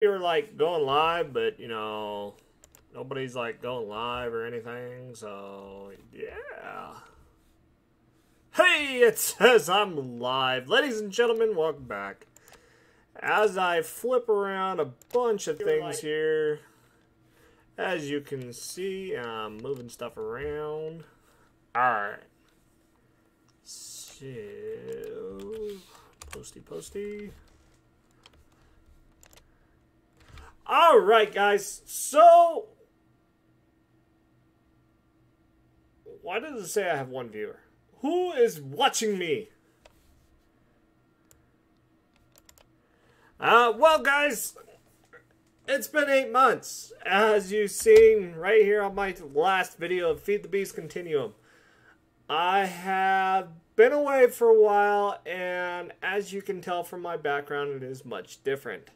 were like going live, but you know, nobody's like going live or anything, so yeah. Hey, it says I'm live. Ladies and gentlemen, welcome back. As I flip around a bunch of things here, as you can see, I'm moving stuff around. Alright. So, posty. Alright, guys. So, why does it say I have one viewer? Who is watching me? Well, guys, it's been 8 months. As you've seen right here on my last video of Feed the Beast Continuum. I have been away for a while, and as you can tell from my background, it is much different.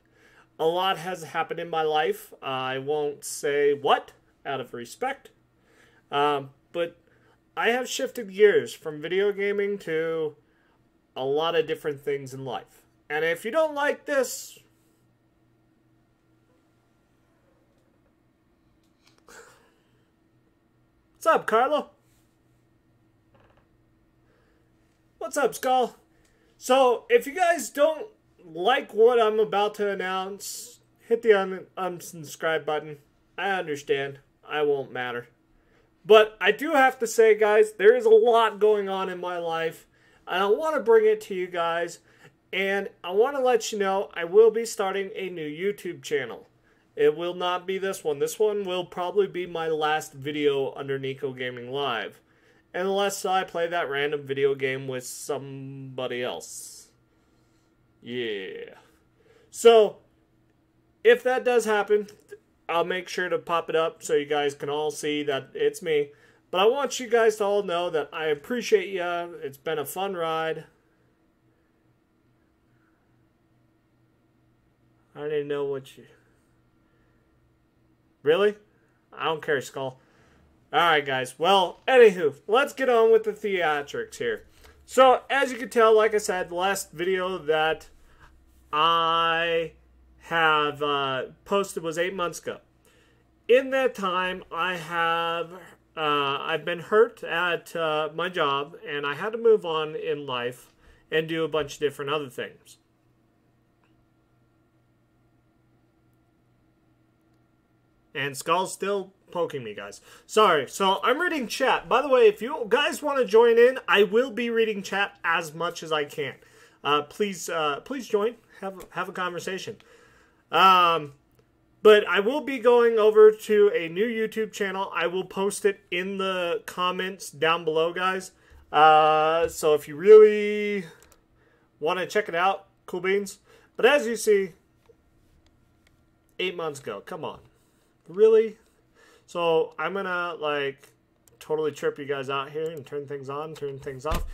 A lot has happened in my life. I won't say what, out of respect. But I have shifted gears from video gaming to a lot of different things in life. And if you don't like this, what's up, Carlo? What's up, Skull? So, if you guys don't like what I'm about to announce, hit the unsubscribe button. I understand. I won't matter. But I do have to say, guys, there is a lot going on in my life. And I want to bring it to you guys. And I want to let you know I will be starting a new YouTube channel. It will not be this one. This one will probably be my last video under Neko Gaming Live. Unless I play that random video game with somebody else. Yeah. So, if that does happen, I'll make sure to pop it up so you guys can all see that it's me. But I want you guys to all know that I appreciate you. It's been a fun ride. I don't even know what you... Really? I don't care, Skull. Alright, guys. Well, anywho, let's get on with the theatrics here. So, as you can tell, like I said, the last video that I have posted was 8 months ago. In that time, I've been hurt at my job, and I had to move on in life and do a bunch of different other things. And Skull's still poking me, guys. Sorry. So, I'm reading chat. By the way, if you guys want to join in, I will be reading chat as much as I can. Please join. Have a conversation. But I will be going over to a new YouTube channel. I will post it in the comments down below, guys. So, if you really want to check it out, cool beans. But as you see, 8 months ago. Come on. Really? So, I'm gonna, like, totally trip you guys out here and turn things on, turn things off.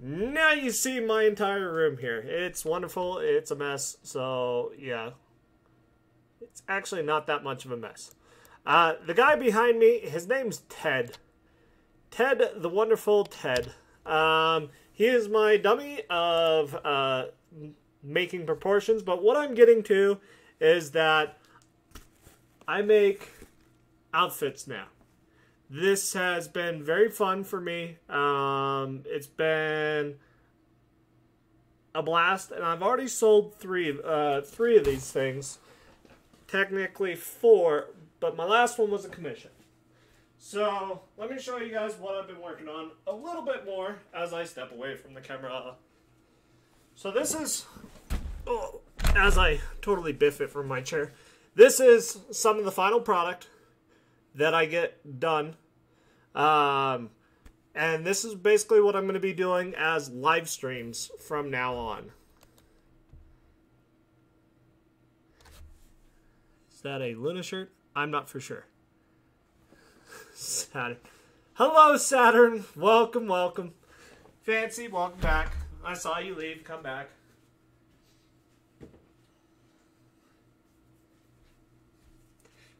Now you see my entire room here. It's wonderful. It's a mess. So, yeah. It's actually not that much of a mess. The guy behind me, his name's Ted. Ted, the wonderful Ted. He is my dummy of making proportions. But what I'm getting to is that I make outfits now. This has been very fun for me. It's been a blast, and I've already sold three of these things. Technically 4, but my last one was a commission. So let me show you guys what I've been working on a little bit more as I step away from the camera. So this is, as I totally biff it from my chair. This is some of the final product that I get done. And this is basically what I'm going to be doing as live streams from now on. Is that a Luna shirt? I'm not for sure. Saturn. Hello, Saturn. Welcome, welcome. Fancy, welcome back. I saw you leave. Come back.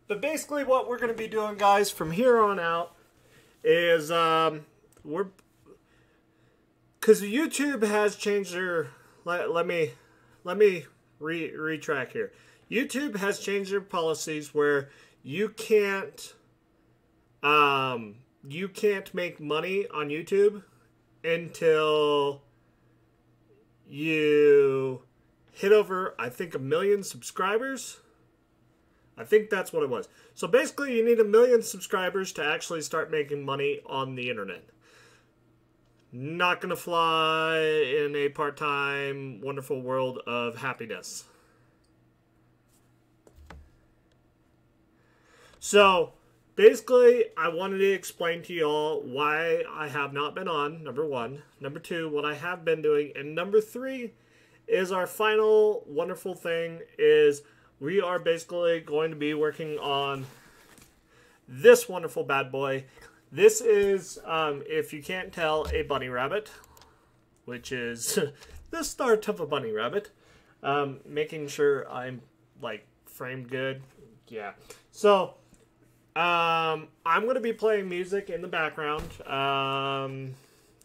But basically what we're going to be doing, guys, from here on out is because YouTube has changed their let me retrack here. YouTube has changed their policies where you can't make money on YouTube until you hit over, I think, 1 million subscribers. I think that's what it was. So basically, you need 1 million subscribers to actually start making money on the internet. Not gonna fly in a part-time, wonderful world of happiness. So basically, I wanted to explain to y'all why I have not been on, number one. Number two, what I have been doing. And number three is our final wonderful thing is we are basically going to be working on this wonderful bad boy. This is, if you can't tell, a bunny rabbit, which is the start of a bunny rabbit. Making sure I'm, like, framed good. Yeah. So, I'm going to be playing music in the background.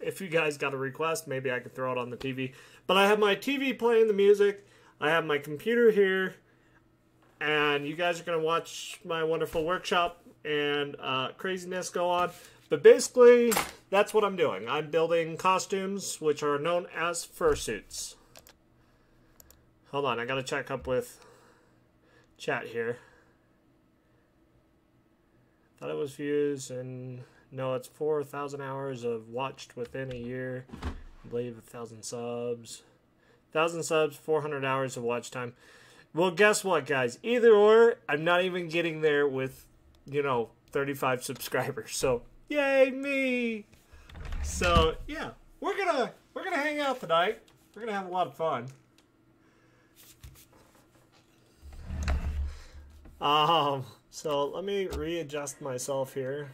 If you guys got a request, maybe I could throw it on the TV. But I have my TV playing the music. I have my computer here. And you guys are going to watch my wonderful workshop and craziness go on. But basically, that's what I'm doing. I'm building costumes, which are known as fursuits. Hold on, I got to check up with chat here. Thought it was views, and no, it's 4,000 hours of watched within a year. I believe 1,000 subs. 1,000 subs, 400 hours of watch time. Well, guess what, guys? Either or, I'm not even getting there with, 35 subscribers. So, yay me! So, yeah, we're gonna hang out tonight. We're gonna have a lot of fun. So let me readjust myself here.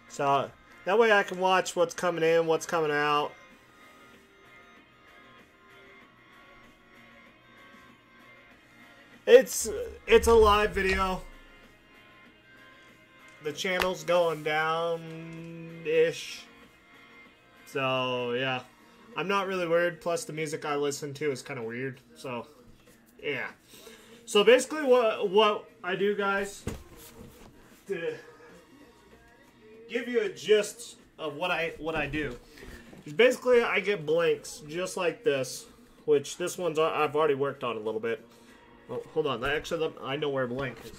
So that way I can watch what's coming in, what's coming out. It's a live video. The channel's going down-ish. So, yeah. I'm not really worried. Plus, the music I listen to is kind of weird. So, yeah. So, basically, what I do, guys, to give you a gist of what I do, is basically I get blanks just like this, which this one's I've already worked on a little bit. Well, hold on. Actually, I know where blank is.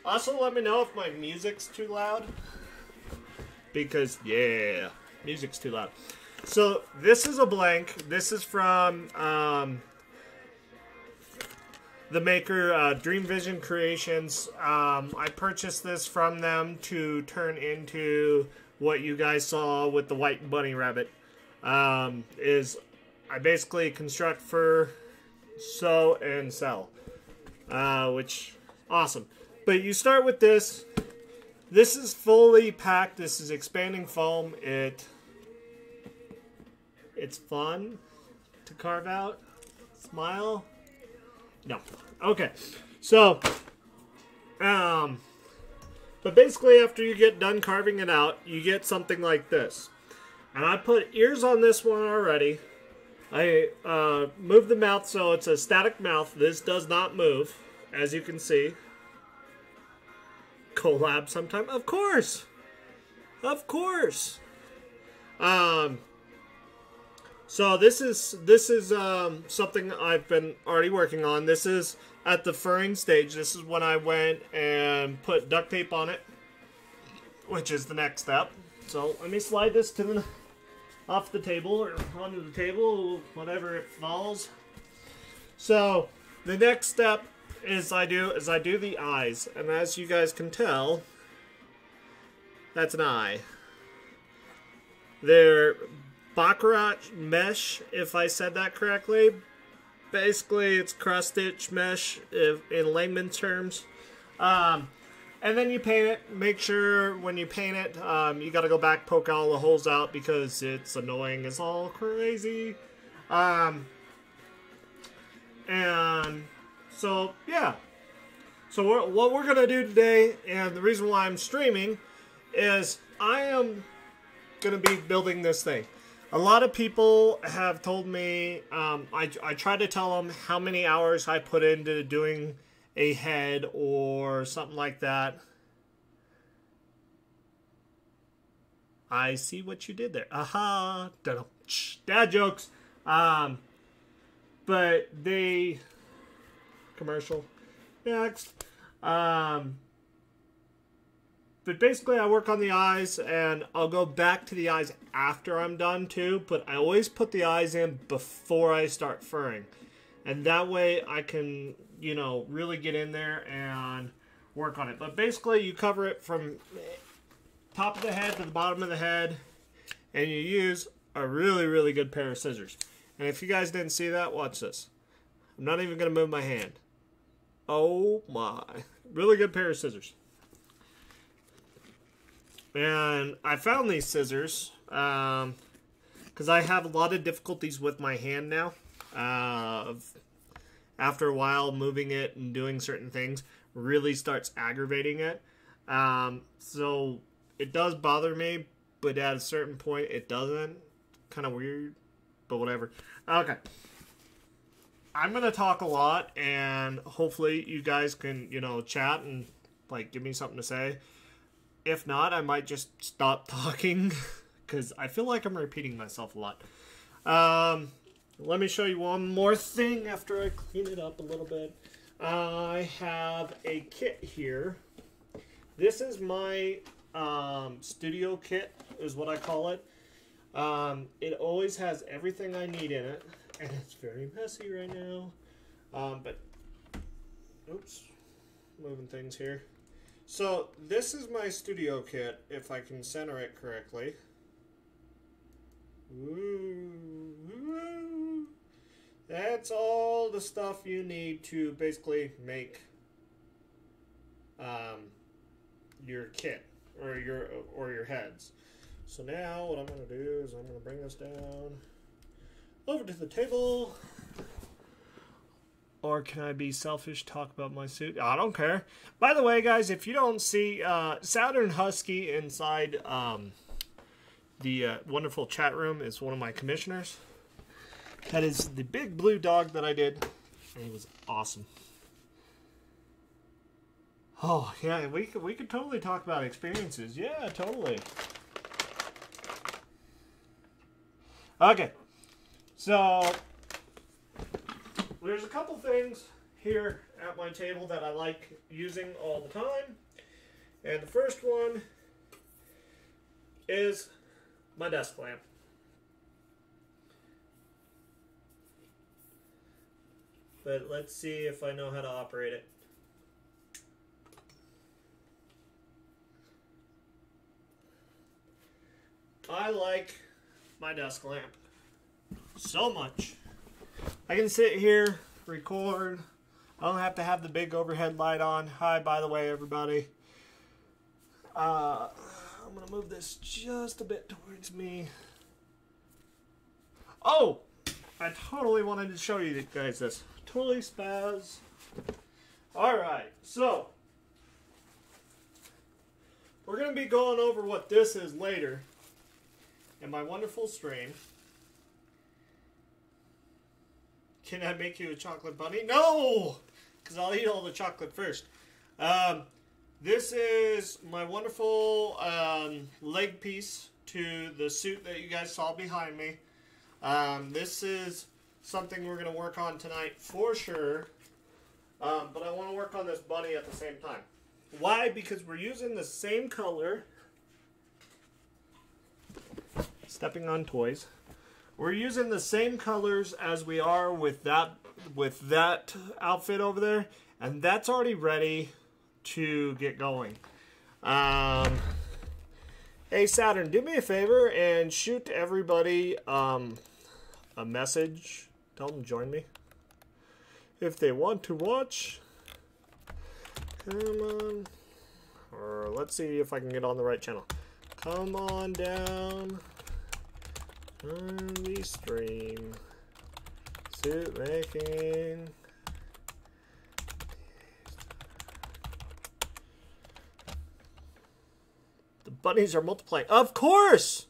Also, let me know if my music's too loud. Because, yeah, music's too loud. So, this is a blank. This is from the maker, Dream Vision Creations. I purchased this from them to turn into what you guys saw with the white bunny rabbit. Is I basically construct fur, sew, and sell. Which, awesome. But you start with this. This is fully packed. This is expanding foam. It's fun to carve out. Smile. No. Okay. So, but basically after you get done carving it out, you get something like this. And I put ears on this one already. I moved the mouth so it's a static mouth. This does not move, as you can see. Collab sometime, of course. Of course. So this is something I've been already working on. This is at the furring stage. This is when I went and put duct tape on it, which is the next step. So let me slide this to the off the table or onto the table, whatever it falls. So the next step is I do the eyes, and as you guys can tell, that's an eye. They're baccarat mesh, if I said that correctly. Basically, it's cross-stitch mesh in layman's terms. And then you paint it. Make sure when you paint it, you got to go back, poke all the holes out because it's annoying as all crazy. And so, yeah. So what we're going to do today, and the reason why I'm streaming, is I am going to be building this thing. A lot of people have told me, I try to tell them how many hours I put into doing a head or something like that. I see what you did there. Aha. Dad jokes. But they... Commercial. Next. But basically I work on the eyes, and I'll go back to the eyes after I'm done too. But I always put the eyes in before I start furring. And that way I can, you know, really get in there and work on it. But basically you cover it from top of the head to the bottom of the head, and you use a really, really good pair of scissors. And if you guys didn't see that, watch this. I'm not even going to move my hand. Oh my. Really good pair of scissors. And I found these scissors because I have a lot of difficulties with my hand now. After a while, moving it and doing certain things really starts aggravating it. So it does bother me, but at a certain point it doesn't. Kind of weird, but whatever. Okay. I'm going to talk a lot, and hopefully you guys can, you know, chat and, like, give me something to say. If not, I might just stop talking, because I feel like I'm repeating myself a lot. Let me show you one more thing after I clean it up a little bit. I have a kit here. This is my studio kit, is what I call it. It always has everything I need in it, and it's very messy right now. But, oops, moving things here. So, this is my studio kit, if I can center it correctly. Ooh. That's all the stuff you need to basically make your kit, or your heads. So now, what I'm going to do is I'm going to bring this down over to the table. Or can I be selfish, talk about my suit? I don't care. By the way, guys, if you don't see Saturn Husky inside the wonderful chat room is one of my commissioners. That is the big blue dog that I did. And he was awesome. Oh, yeah, we could totally talk about experiences. Yeah, totally. Okay. So there's a couple things here at my table that I like using all the time. And the first one is my desk lamp. But let's see if I know how to operate it. I like my desk lamp so much. I can sit here, record. I don't have to have the big overhead light on. Hi, by the way, everybody. I'm going to move this just a bit towards me. Oh! I totally wanted to show you guys this. Totally spaz. Alright, so we're going to be going over what this is later in my wonderful stream. Can I make you a chocolate bunny? No! Because I'll eat all the chocolate first. This is my wonderful leg piece to the suit that you guys saw behind me. This is something we're going to work on tonight for sure. But I want to work on this bunny at the same time. Why? Because we're using the same color. Stepping on toys. We're using the same colors as we are with that outfit over there, and that's already ready to get going. Hey Saturn, do me a favor and shoot everybody a message. Tell them to join me if they want to watch. Come on, or let's see if I can get on the right channel. Come on down. On the stream, suit making. The bunnies are multiplying. Of course!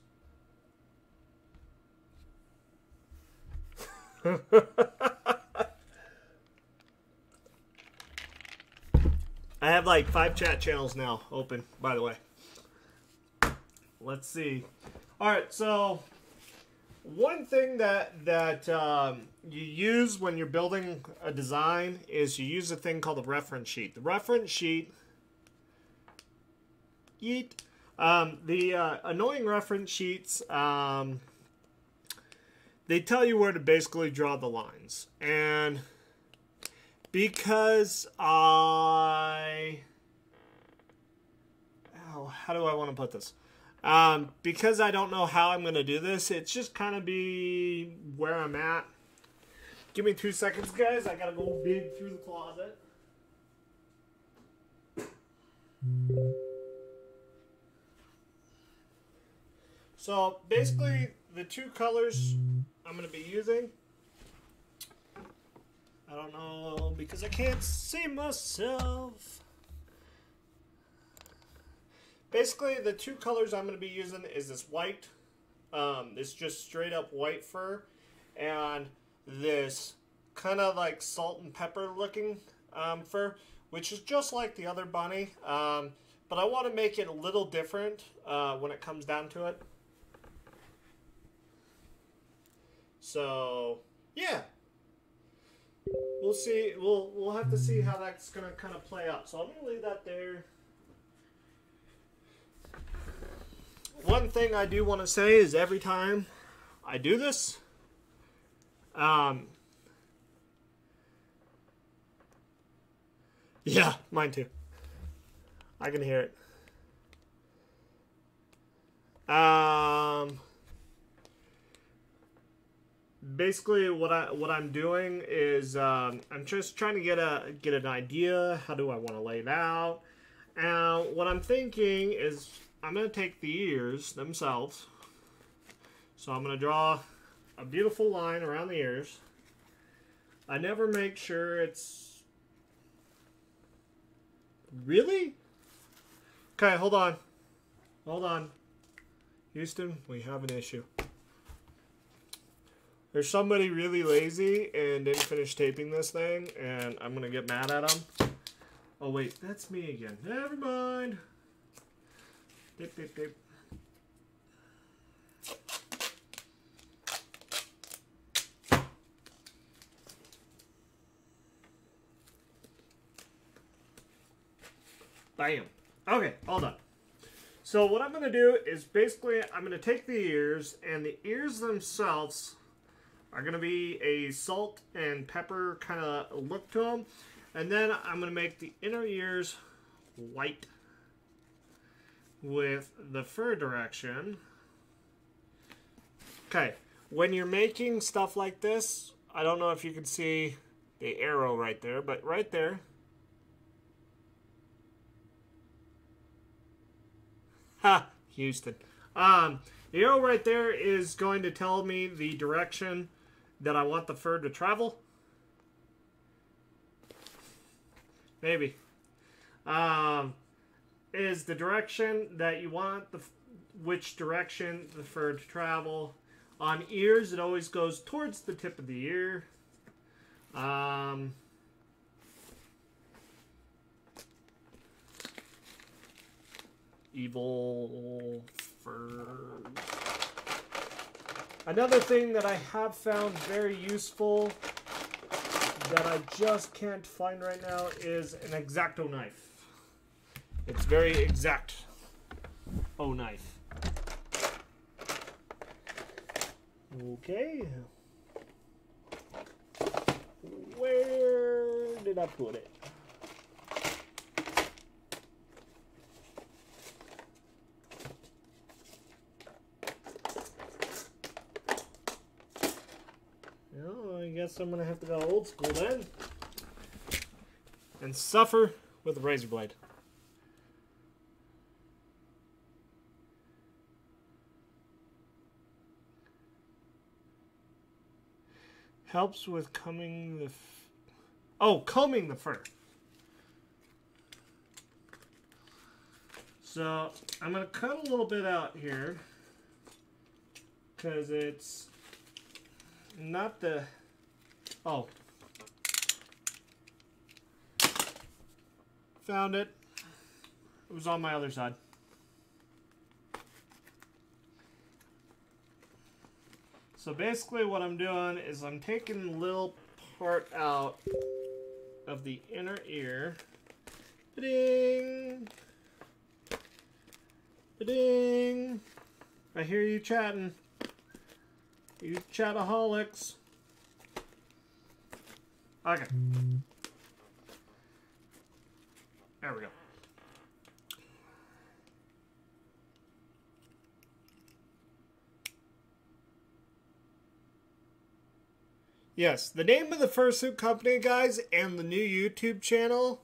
I have like 5 chat channels now open, by the way. Let's see. All right, so one thing that you use when you're building a design is you use a thing called a reference sheet. The reference sheet, the annoying reference sheets, they tell you where to basically draw the lines. And because how do I want to put this? Because I don't know how I'm going to do this, it's just kind of be where I'm at. Give me 2 seconds, guys. I got to go dig through the closet. So, basically, the 2 colors I'm going to be using. I don't know, because I can't see myself. Basically, the 2 colors I'm going to be using is this white, this just straight up white fur, and this kind of like salt and pepper looking fur, which is just like the other bunny, but I want to make it a little different when it comes down to it. So, yeah. We'll see. We'll have to see how that's going to kind of play out. So I'm going to leave that there. One thing I do want to say is every time I do this, yeah, mine too. I can hear it. Basically, what I'm doing is I'm just trying to get an idea. How do I want to lay it out? And what I'm thinking is I'm going to take the ears themselves. So I'm going to draw a beautiful line around the ears. I never make sure it's... Really? Okay, hold on. Hold on. Houston, we have an issue. There's somebody really lazy and didn't finish taping this thing, and I'm going to get mad at them. Oh, wait, that's me again. Never mind. Dip, dip, dip. Bam. Okay, all done. So what I'm going to do is basically I'm going to take the ears, and the ears themselves are going to be a salt and pepper kind of look to them. And then I'm going to make the inner ears white with the fur direction. Okay, when you're making stuff like this, I don't know if you can see the arrow right there, but right there. Ha! Houston. The arrow right there is going to tell me the direction that I want the fur to travel. Maybe. Is the direction that you want which direction the fur to travel. On ears, it always goes towards the tip of the ear. Evil fur. Another thing that I have found very useful that I just can't find right now is an X-Acto knife. It's very exact. Oh, knife. Okay. Where did I put it? Well, I guess I'm gonna have to go old school then. And suffer with a razor blade. Helps with combing the... combing the fur. So, I'm going to cut a little bit out here. Because it's not the Oh. Found it. It was on my other side. So basically what I'm doing is I'm taking a little part out of the inner ear. Ba-ding! Ba-ding! I hear you chatting. You chataholics. Okay. There we go. Yes, the name of the fursuit company, guys, and the new YouTube channel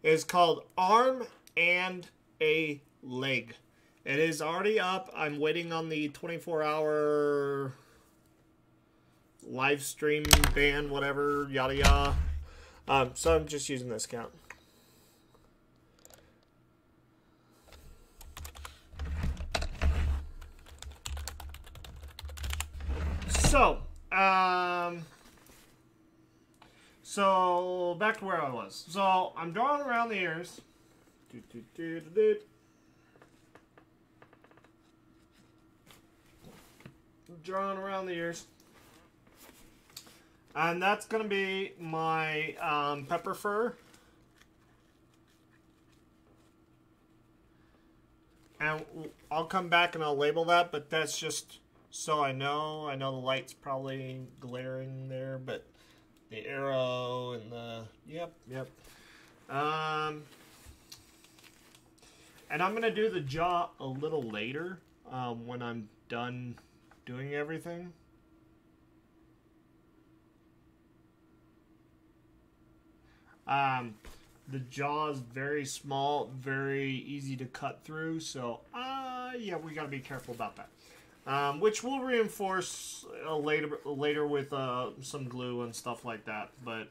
is called Arm and a Leg. It is already up. I'm waiting on the 24-hour live stream ban, whatever, yada yada. So I'm just using this account. So back to where I was. So I'm drawing around the ears. Drawing around the ears. And that's going to be my pepper fur. And I'll come back and I'll label that, but that's just so I know. I know the light's probably glaring there, but the arrow and the... Yep. And I'm going to do the jaw a little later when I'm done doing everything. The jaw is very small, very easy to cut through, so yeah, we got to be careful about that. Which we'll reinforce later with some glue and stuff like that. But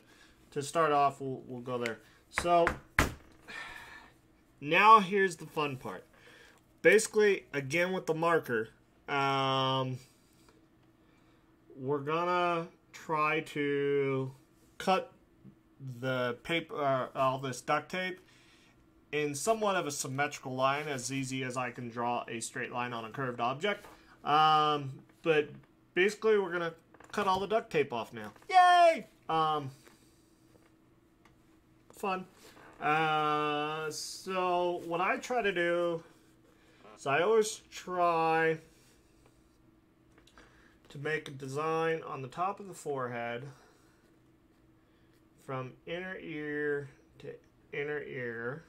to start off, we'll go there. So now here's the fun part. Basically, again with the marker, we're gonna try to cut the paper, all this duct tape, in somewhat of a symmetrical line, as easy as I can draw a straight line on a curved object. But basically, we're gonna cut all the duct tape off now. Yay! Fun. So what I try to do is I always try to make a design on the top of the forehead from inner ear to inner ear.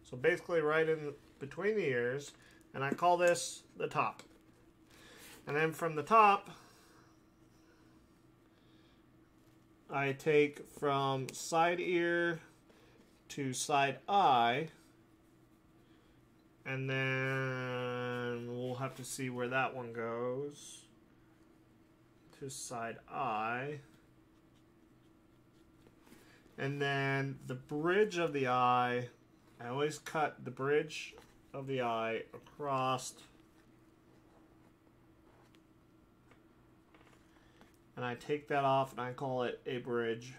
So basically right in between the ears, and I call this the top. And then from the top, I take from side ear to side eye, and then we'll have to see where that one goes. To side eye. And then the bridge of the eye, I always cut the bridge of the eye across, and I take that off and I call it a bridge.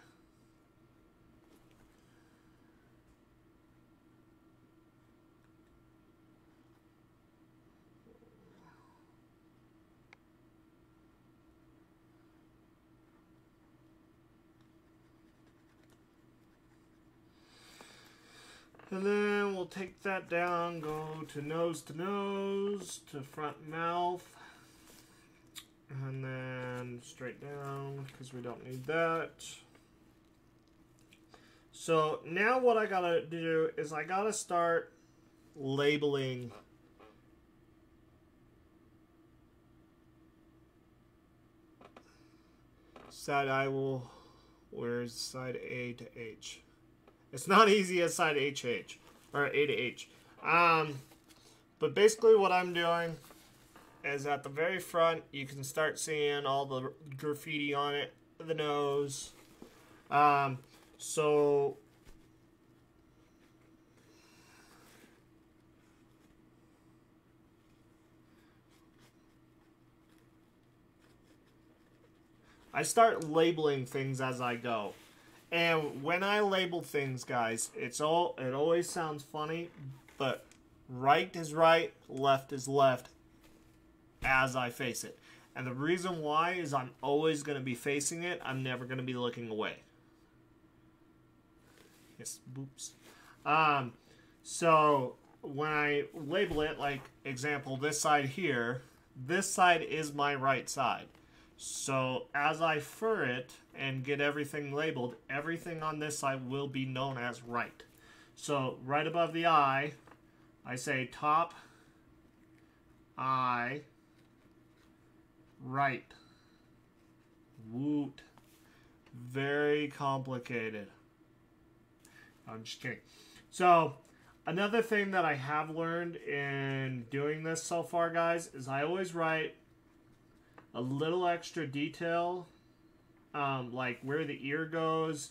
And then we'll take that down, go to nose, to front mouth, and then straight down, because we don't need that. So now what I gotta do is I gotta start labeling side I will, where's side A to H? It's not easy as side HH, or A to H. But basically what I'm doing is at the very front, you can start seeing all the graffiti on it, the nose. So I start labeling things as I go. And when I label things, guys, it always sounds funny, but right is right, left is left as I face it. And the reason why is I'm always going to be facing it. I'm never going to be looking away. Yes, boops. So when I label it, like example, this side here, this side is my right side. So as I fur it and get everything labeled, everything on this side will be known as right. So right above the eye, I say top eye right. Woot. Very complicated. I'm just kidding. So another thing that I have learned in doing this so far, guys, is I always write a little extra detail, like where the ear goes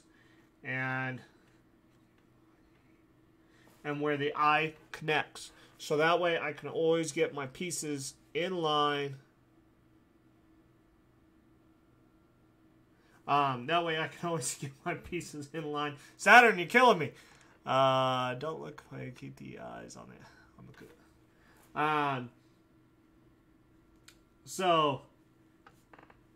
and where the eye connects. So that way I can always get my pieces in line. That way I can always get my pieces in line. Saturn, you're killing me. Don't look if I keep the eyes on it. I'm good. So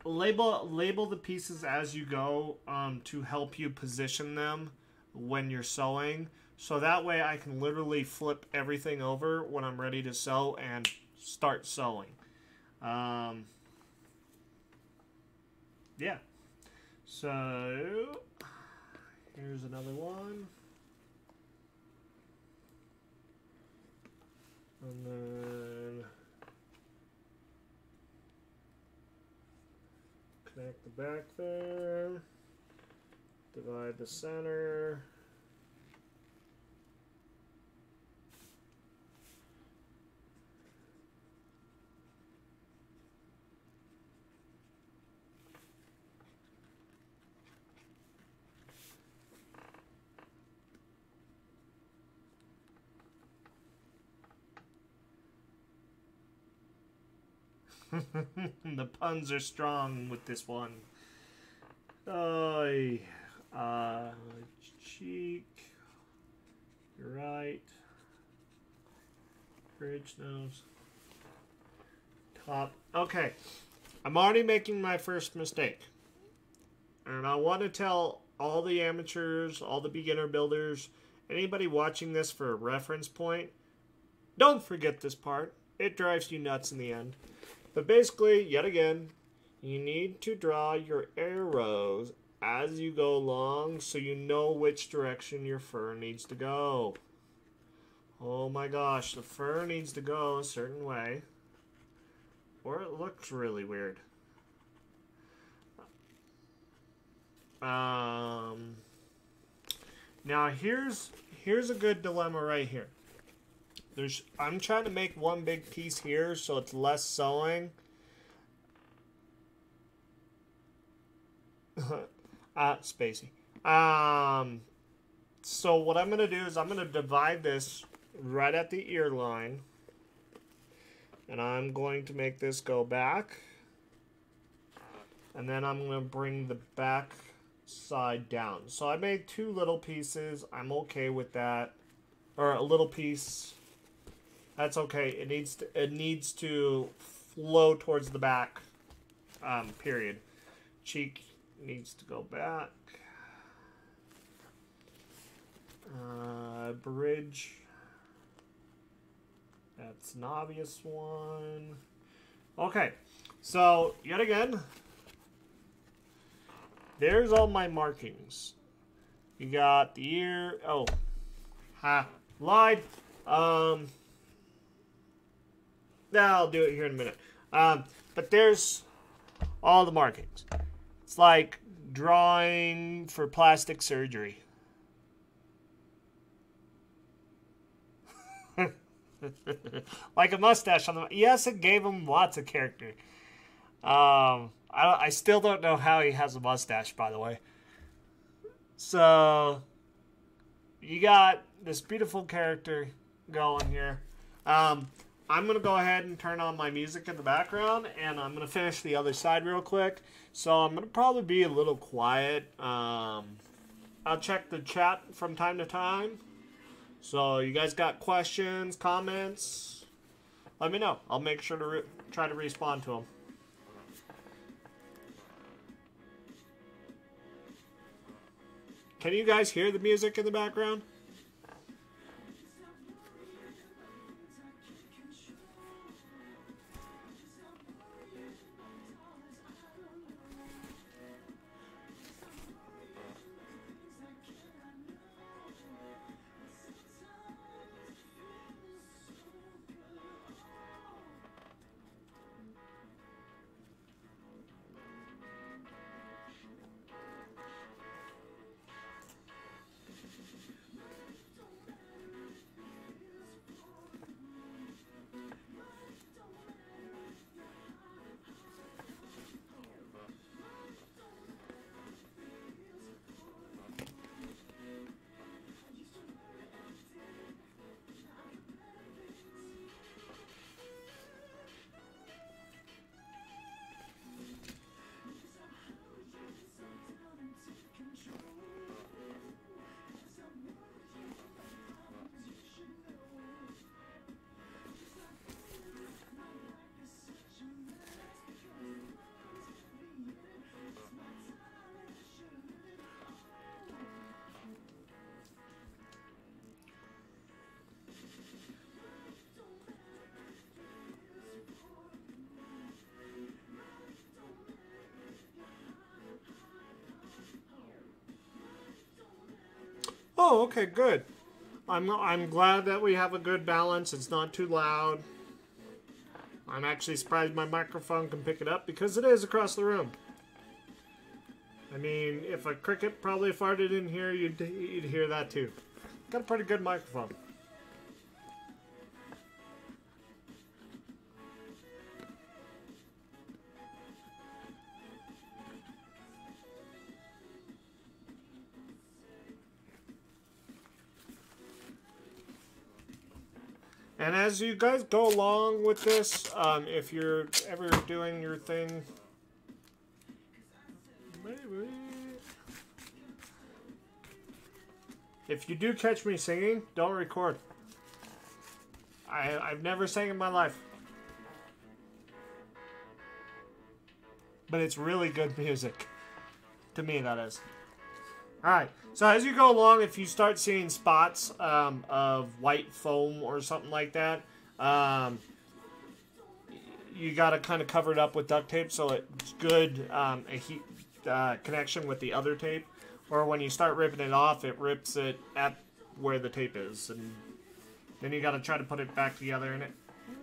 label the pieces as you go to help you position them when you're sewing. So that way I can literally flip everything over when I'm ready to sew and start sewing. Yeah. So here's another one. And then connect the back there. Divide the center. The puns are strong with this one. Cheek, right, bridge nose, top. Okay, I'm already making my first mistake. And I want to tell all the amateurs, all the beginner builders, anybody watching this for a reference point, don't forget this part. It drives you nuts in the end. But basically, yet again, you need to draw your arrows as you go along so you know which direction your fur needs to go. Oh my gosh, the fur needs to go a certain way or it looks really weird. Now here's a good dilemma right here. I'm trying to make one big piece here so it's less sewing. Spacey. So what I'm going to do is I'm going to divide this right at the ear line. And I'm going to make this go back. And then I'm going to bring the back side down. So I made two little pieces. I'm okay with that. Or a little piece. That's okay. It needs to flow towards the back. Period. Cheek needs to go back. Bridge. That's an obvious one. Okay. So yet again, there's all my markings. You got the ear. Oh, lied. I'll do it here in a minute. But there's all the markings. It's like drawing for plastic surgery. Like a mustache on the... Yes, it gave him lots of character. I still don't know how he has a mustache, by the way. So, you got this beautiful character going here. I'm going to go ahead and turn on my music in the background, and I'm going to finish the other side real quick. So I'm going to probably be a little quiet. I'll check the chat from time to time. So you guys got questions, comments, let me know. I'll make sure to try to respond to them. Can you guys hear the music in the background? Oh, okay, good. I'm glad that we have a good balance. It's not too loud. I'm actually surprised my microphone can pick it up because it is across the room. I mean, if a cricket probably farted in here, you'd hear that too. Got a pretty good microphone. And as you guys go along with this, if you're ever doing your thing, if you do catch me singing, don't record. I've never sang in my life. But it's really good music. To me, that is. Alright, so as you go along, if you start seeing spots of white foam or something like that, you got to kind of cover it up with duct tape so it's good a heat connection with the other tape. Or when you start ripping it off, it rips it at where the tape is. And then you got to try to put it back together, and it's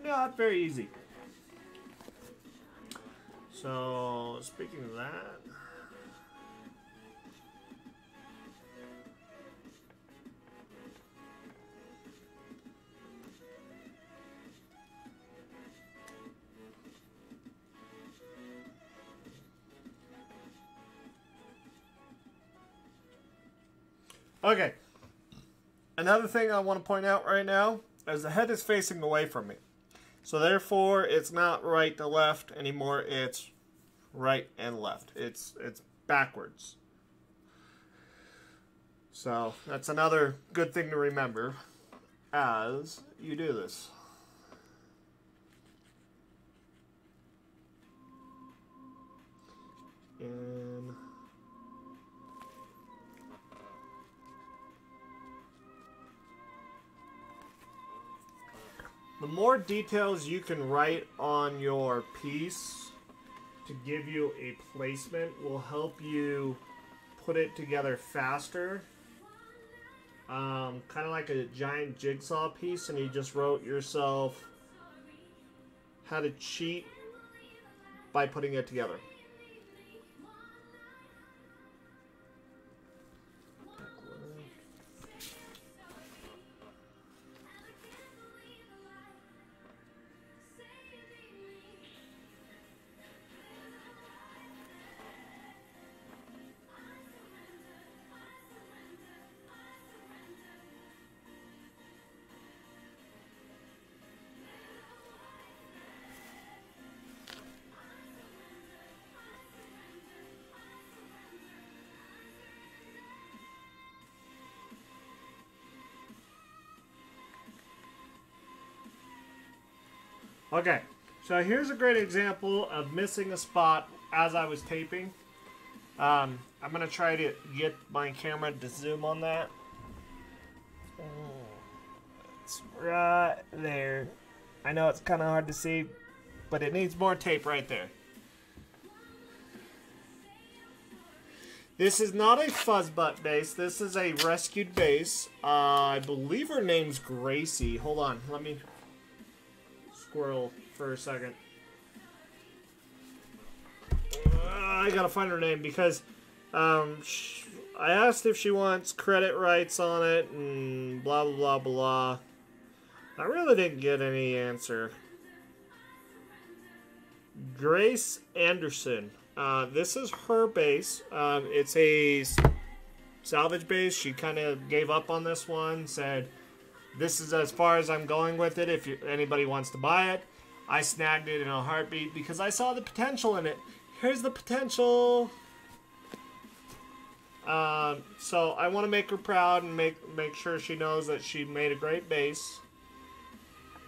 not very easy. So, speaking of that... Okay, another thing I want to point out right now is the head is facing away from me. So therefore, it's not right to left anymore, it's right and left. It's backwards. So that's another good thing to remember as you do this. And... the more details you can write on your piece to give you a placement will help you put it together faster. Kind of like a giant jigsaw piece, and you just wrote yourself how to cheat by putting it together. Okay, so here's a great example of missing a spot as I was taping. I'm going to try to get my camera to zoom on that. It's right there. I know it's kind of hard to see, but it needs more tape right there. This is not a fuzzbutt base. This is a rescued base. I believe her name's Gracie. Hold on. Let me squirrel for a second. I gotta find her name because I asked if she wants credit rights on it and blah, blah, blah, blah. I really didn't get any answer. Grace Anderson. This is her base. It's a salvage base. She kind of gave up on this one, said, this is as far as I'm going with it if anybody wants to buy it. I snagged it in a heartbeat because I saw the potential in it. Here's the potential. So I want to make her proud and make sure she knows that she made a great base.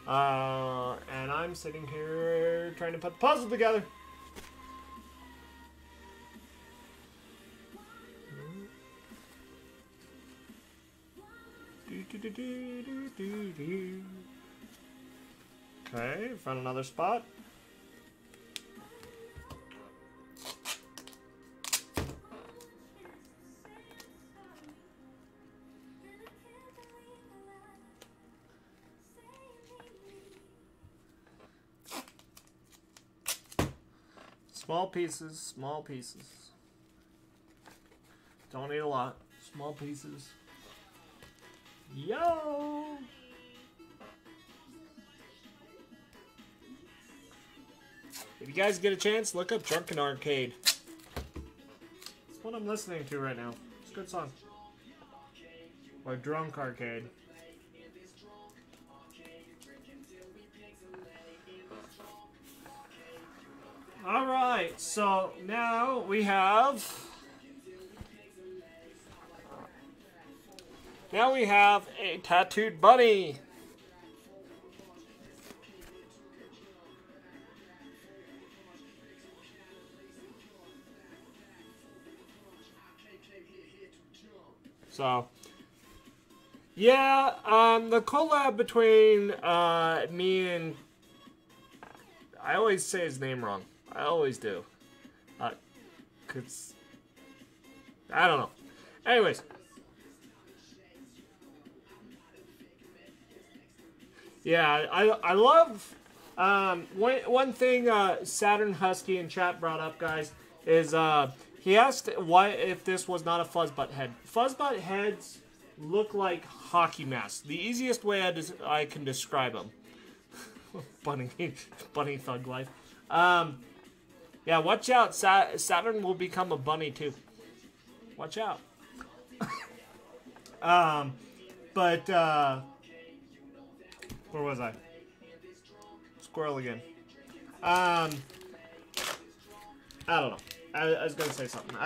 And I'm sitting here trying to put the puzzle together. Okay, found another spot. Small pieces, small pieces. Don't need a lot. Small pieces. Yo! If you guys get a chance, look up Drunken Arcade. That's what I'm listening to right now. It's a good song. Or Drunk Arcade. Alright, so now we have... Now we have a tattooed bunny. So, yeah, the collab between me and... I always say his name wrong. I always do. 'Cause... I don't know. Anyways. Yeah, I love... one thing Saturn Husky in chat brought up, guys, is he asked why if this was not a fuzzbutt head. Fuzzbutt heads look like hockey masks. The easiest way I can describe them. bunny thug life. Yeah, watch out. Saturn will become a bunny too. Watch out. Where was I? Squirrel again. I don't know. I was gonna say something.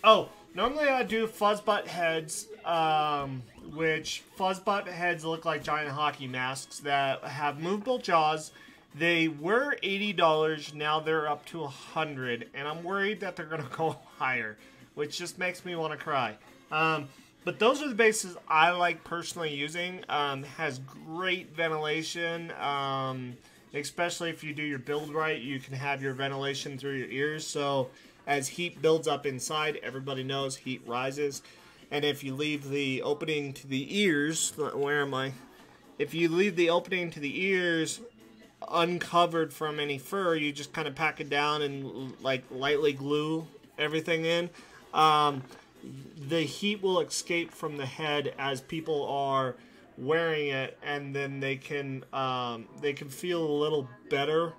Oh, normally I do fuzzbutt heads, which fuzzbutt heads look like giant hockey masks that have movable jaws. They were $80, now they're up to $100, and I'm worried that they're gonna go higher, which just makes me want to cry. But those are the bases I like personally using. Has great ventilation, especially if you do your build right. You can have your ventilation through your ears, so as heat builds up inside, everybody knows heat rises. And if you leave the opening to the ears, where am I? If you leave the opening to the ears uncovered from any fur, you just kind of pack it down and like lightly glue everything in. The heat will escape from the head as people are wearing it, and then they can feel a little better.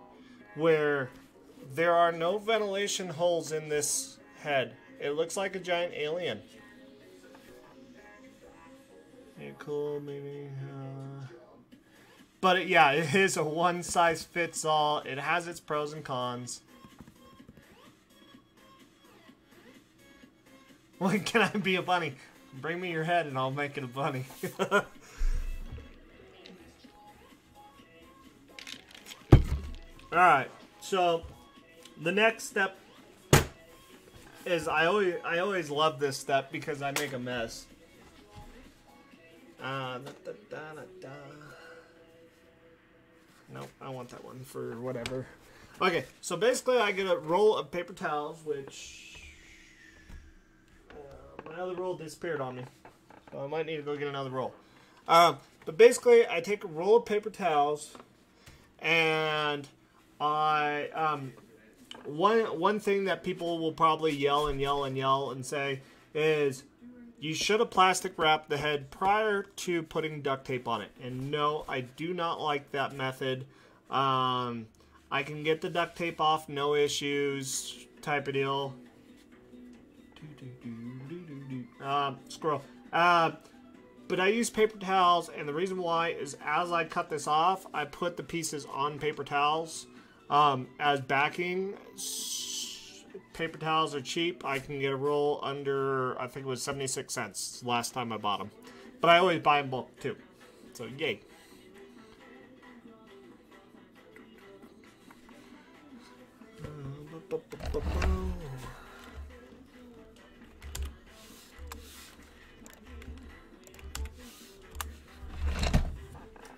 Where there are no ventilation holes in this head, it looks like a giant alien. Yeah, cool, maybe. But yeah, it is a one-size-fits-all. It has its pros and cons. When can I be a bunny? Bring me your head and I'll make it a bunny. Alright, so the next step is I always love this step because I make a mess. Nope, I want that one for whatever. Okay, so basically I get a roll of paper towels, which my other roll disappeared on me. So I might need to go get another roll. But basically I take a roll of paper towels and one thing that people will probably yell and say is you should have plastic wrapped the head prior to putting duct tape on it. And no, I do not like that method. I can get the duct tape off, no issues, type of deal. Squirrel. But I use paper towels, and the reason why is as I cut this off, I put the pieces on paper towels as backing. Paper towels are cheap. I can get a roll under, I think it was 76 cents last time I bought them. But I always buy in bulk too. So, yay.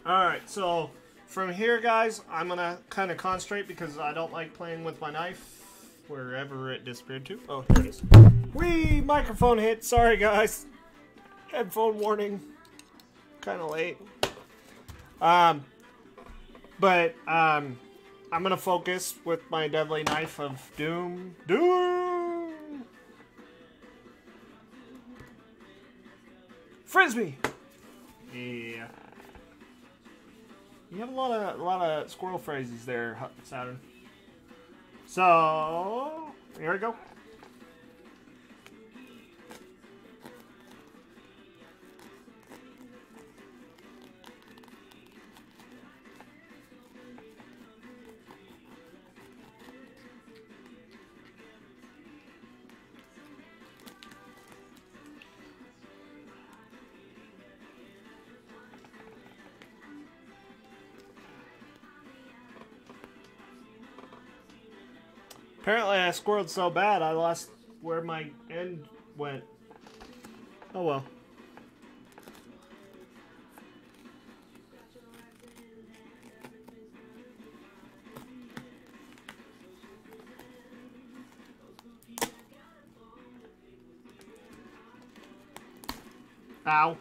Alright, so from here, guys, I'm going to kind of concentrate because I don't like playing with my knife wherever it disappeared to. Oh, here it is. Whee! Microphone hit. Sorry, guys. Headphone warning. Kind of late. I'm going to focus with my deadly knife of doom. Doom! Frisbee! Yeah. You have a lot of squirrel phrases there, Saturn. So, here we go. Apparently I squirreled so bad I lost where my end went. Oh well. Ow.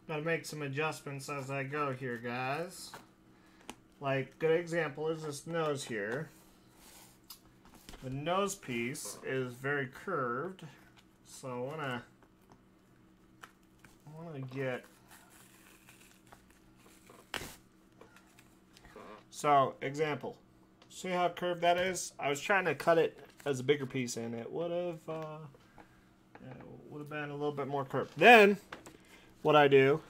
Gotta make some adjustments as I go here, guys. Like, good example is this nose here. The nose piece is very curved, so I wanna get. So, example. See how curved that is? I was trying to cut it as a bigger piece, and it would have been a little bit more curved. Then, what I do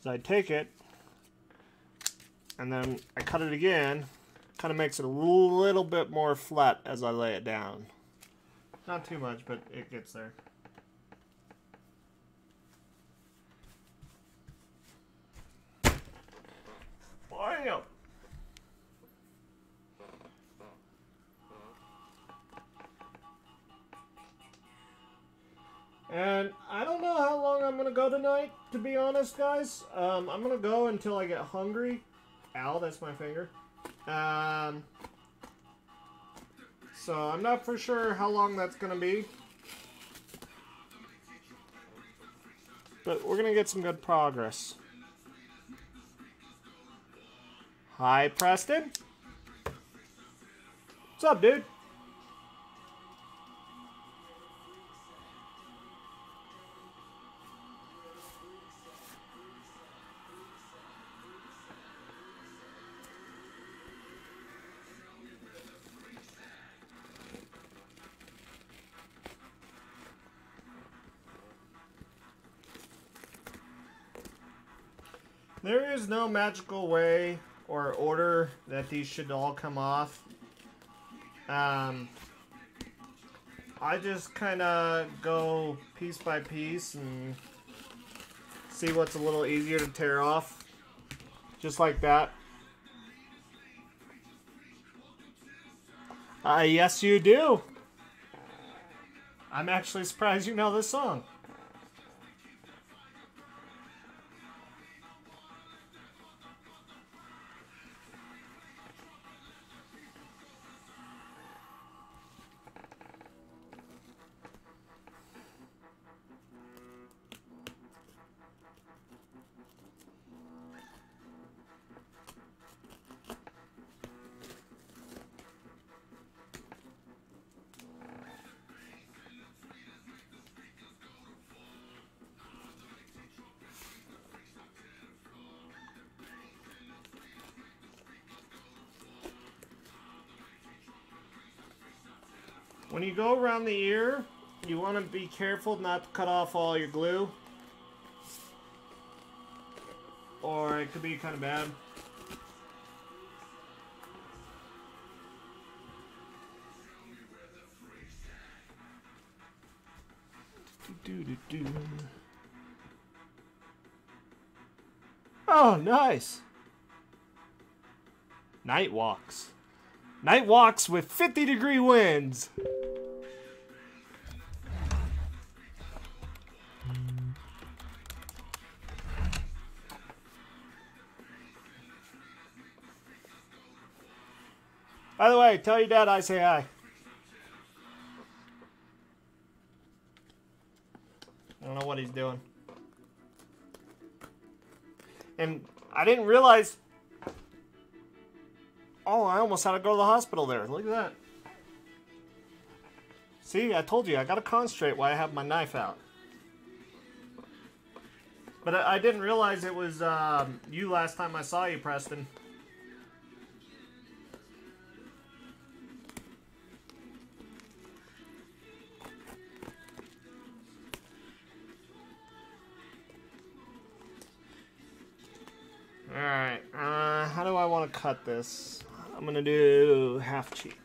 is I take it, and then I cut it again. Kind of makes it a little bit more flat as I lay it down. Not too much, but it gets there. night, to be honest, guys. I'm gonna go until I get hungry. Ow, that's my finger. So I'm not for sure how long that's gonna be. But we're gonna get some good progress. Hi, Preston. What's up, dude? There is no magical way or order that these should all come off. I just kind of go piece by piece and see what's a little easier to tear off. Just like that. Yes, you do. I'm actually surprised you know this song. When you go around the ear, you want to be careful not to cut off all your glue, or it could be kind of bad. Oh, nice. Night walks. Night walks with 50-degree winds. By the way, tell your dad I say hi. I don't know what he's doing. And I didn't realize... Oh, I almost had to go to the hospital there. Look at that. See, I told you, I gotta concentrate while I have my knife out. But I didn't realize it was you last time I saw you, Preston. Alright, how do I want to cut this? I'm gonna do half cheek,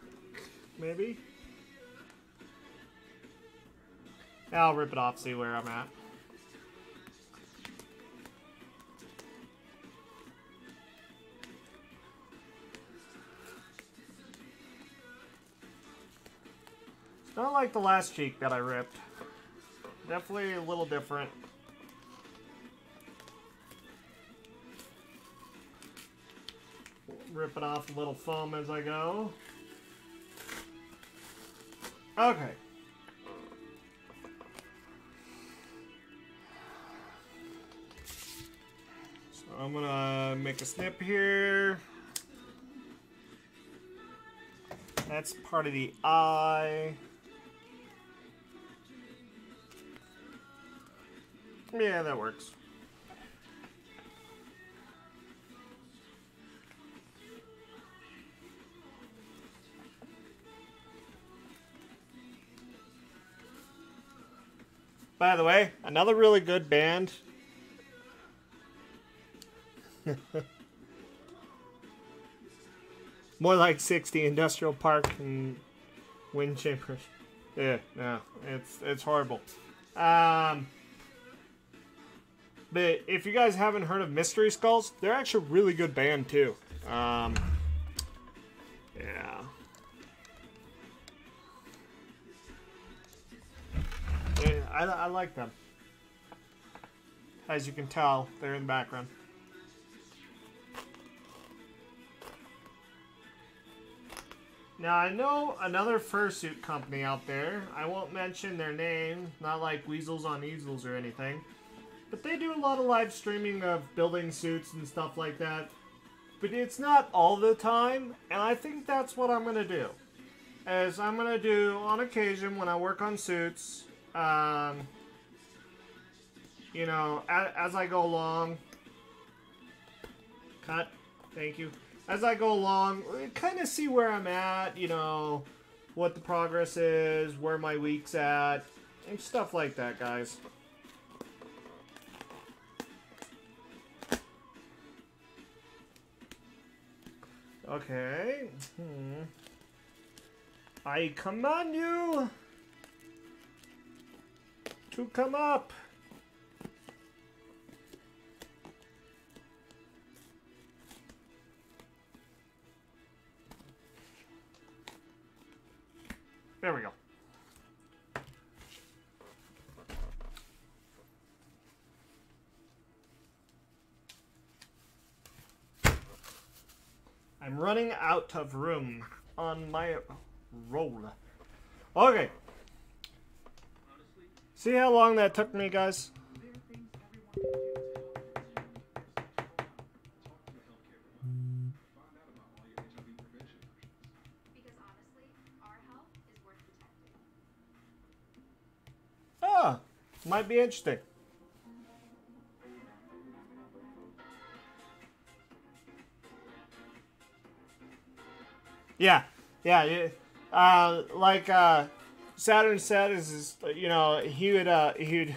maybe? I'll rip it off, see where I'm at. It's not like the last cheek that I ripped. Definitely a little different. Ripping off a little foam as I go. Okay. So I'm gonna make a snip here. That's part of the eye. Yeah, that works. By the way, another really good band. More like 60 Industrial Park and Wind Chambers. Yeah, no, it's horrible. But if you guys haven't heard of Mystery Skulls, they're actually a really good band too. Yeah. I like them. as you can tell, they're in the background. Now, I know another fursuit company out there. I won't mention their name, not like Weasels on Easels or anything. But they do a lot of live streaming of building suits and stuff like that. But it's not all the time, and I think that's what I'm going to do. As I'm going to do, on occasion, when I work on suits, you know, as I go along... Cut. Thank you. As I go along, kind of see where I'm at, you know, what the progress is, where my week's at, and stuff like that, guys. Okay. I command you to come up. There we go. I'm running out of room on my roll. Okay. See how long that took me, guys? Ah, might be interesting. Yeah. Like Saturn said, is you know, he'd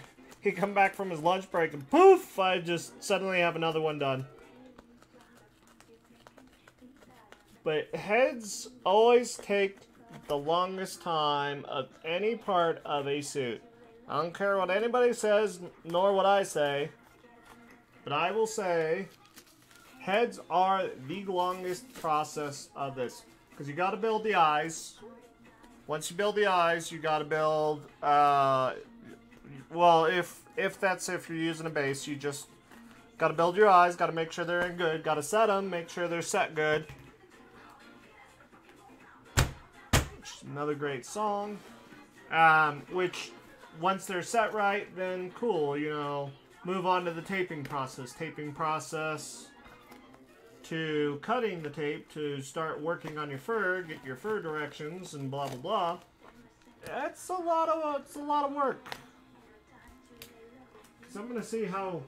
come back from his lunch break and poof, I'd just suddenly have another one done. But heads always take the longest time of any part of a suit. I don't care what anybody says, nor what I say, but I will say heads are the longest process of this. Because you got to build the eyes. Once you build the eyes, you got to build, well, if you're using a base, you just got to build your eyes, got to make sure they're in good, got to set them, make sure they're set good. Which is another great song. Which, once they're set right, then cool, you know, move on to the taping process. Taping process to cutting the tape to start working on your fur, get your fur directions, and blah blah blah. It's a lot of work. So I'm gonna see how.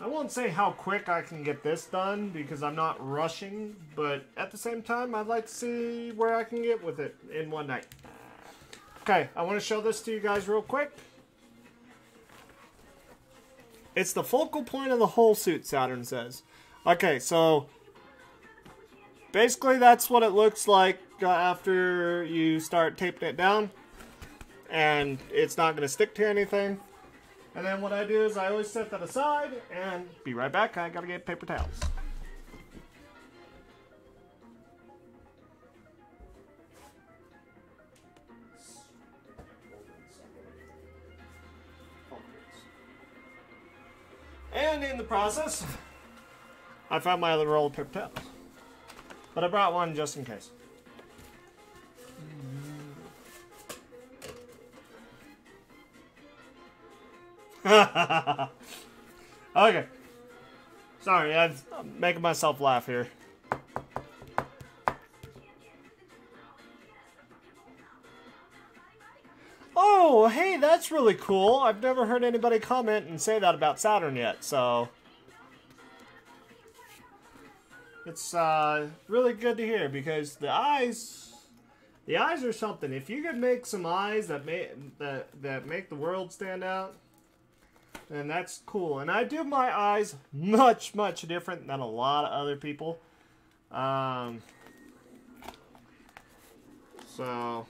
I won't say how quick I can get this done because I'm not rushing, but at the same time, I'd like to see where I can get with it in one night. Okay, I want to show this to you guys real quick. It's the focal point of the whole suit, Saturn says. Okay, so basically that's what it looks like after you start taping it down. And it's not going to stick to anything. And then what I do is I always set that aside and be right back. I got to get paper towels. And in the process, I found my other roll of paper towels. But I brought one just in case. Okay. Sorry, I'm making myself laugh here. Oh, hey, that's really cool. I've never heard anybody comment and say that about Saturn yet, so it's really good to hear because the eyes are something. If you could make some eyes that make the world stand out, then that's cool. And I do my eyes much different than a lot of other people. So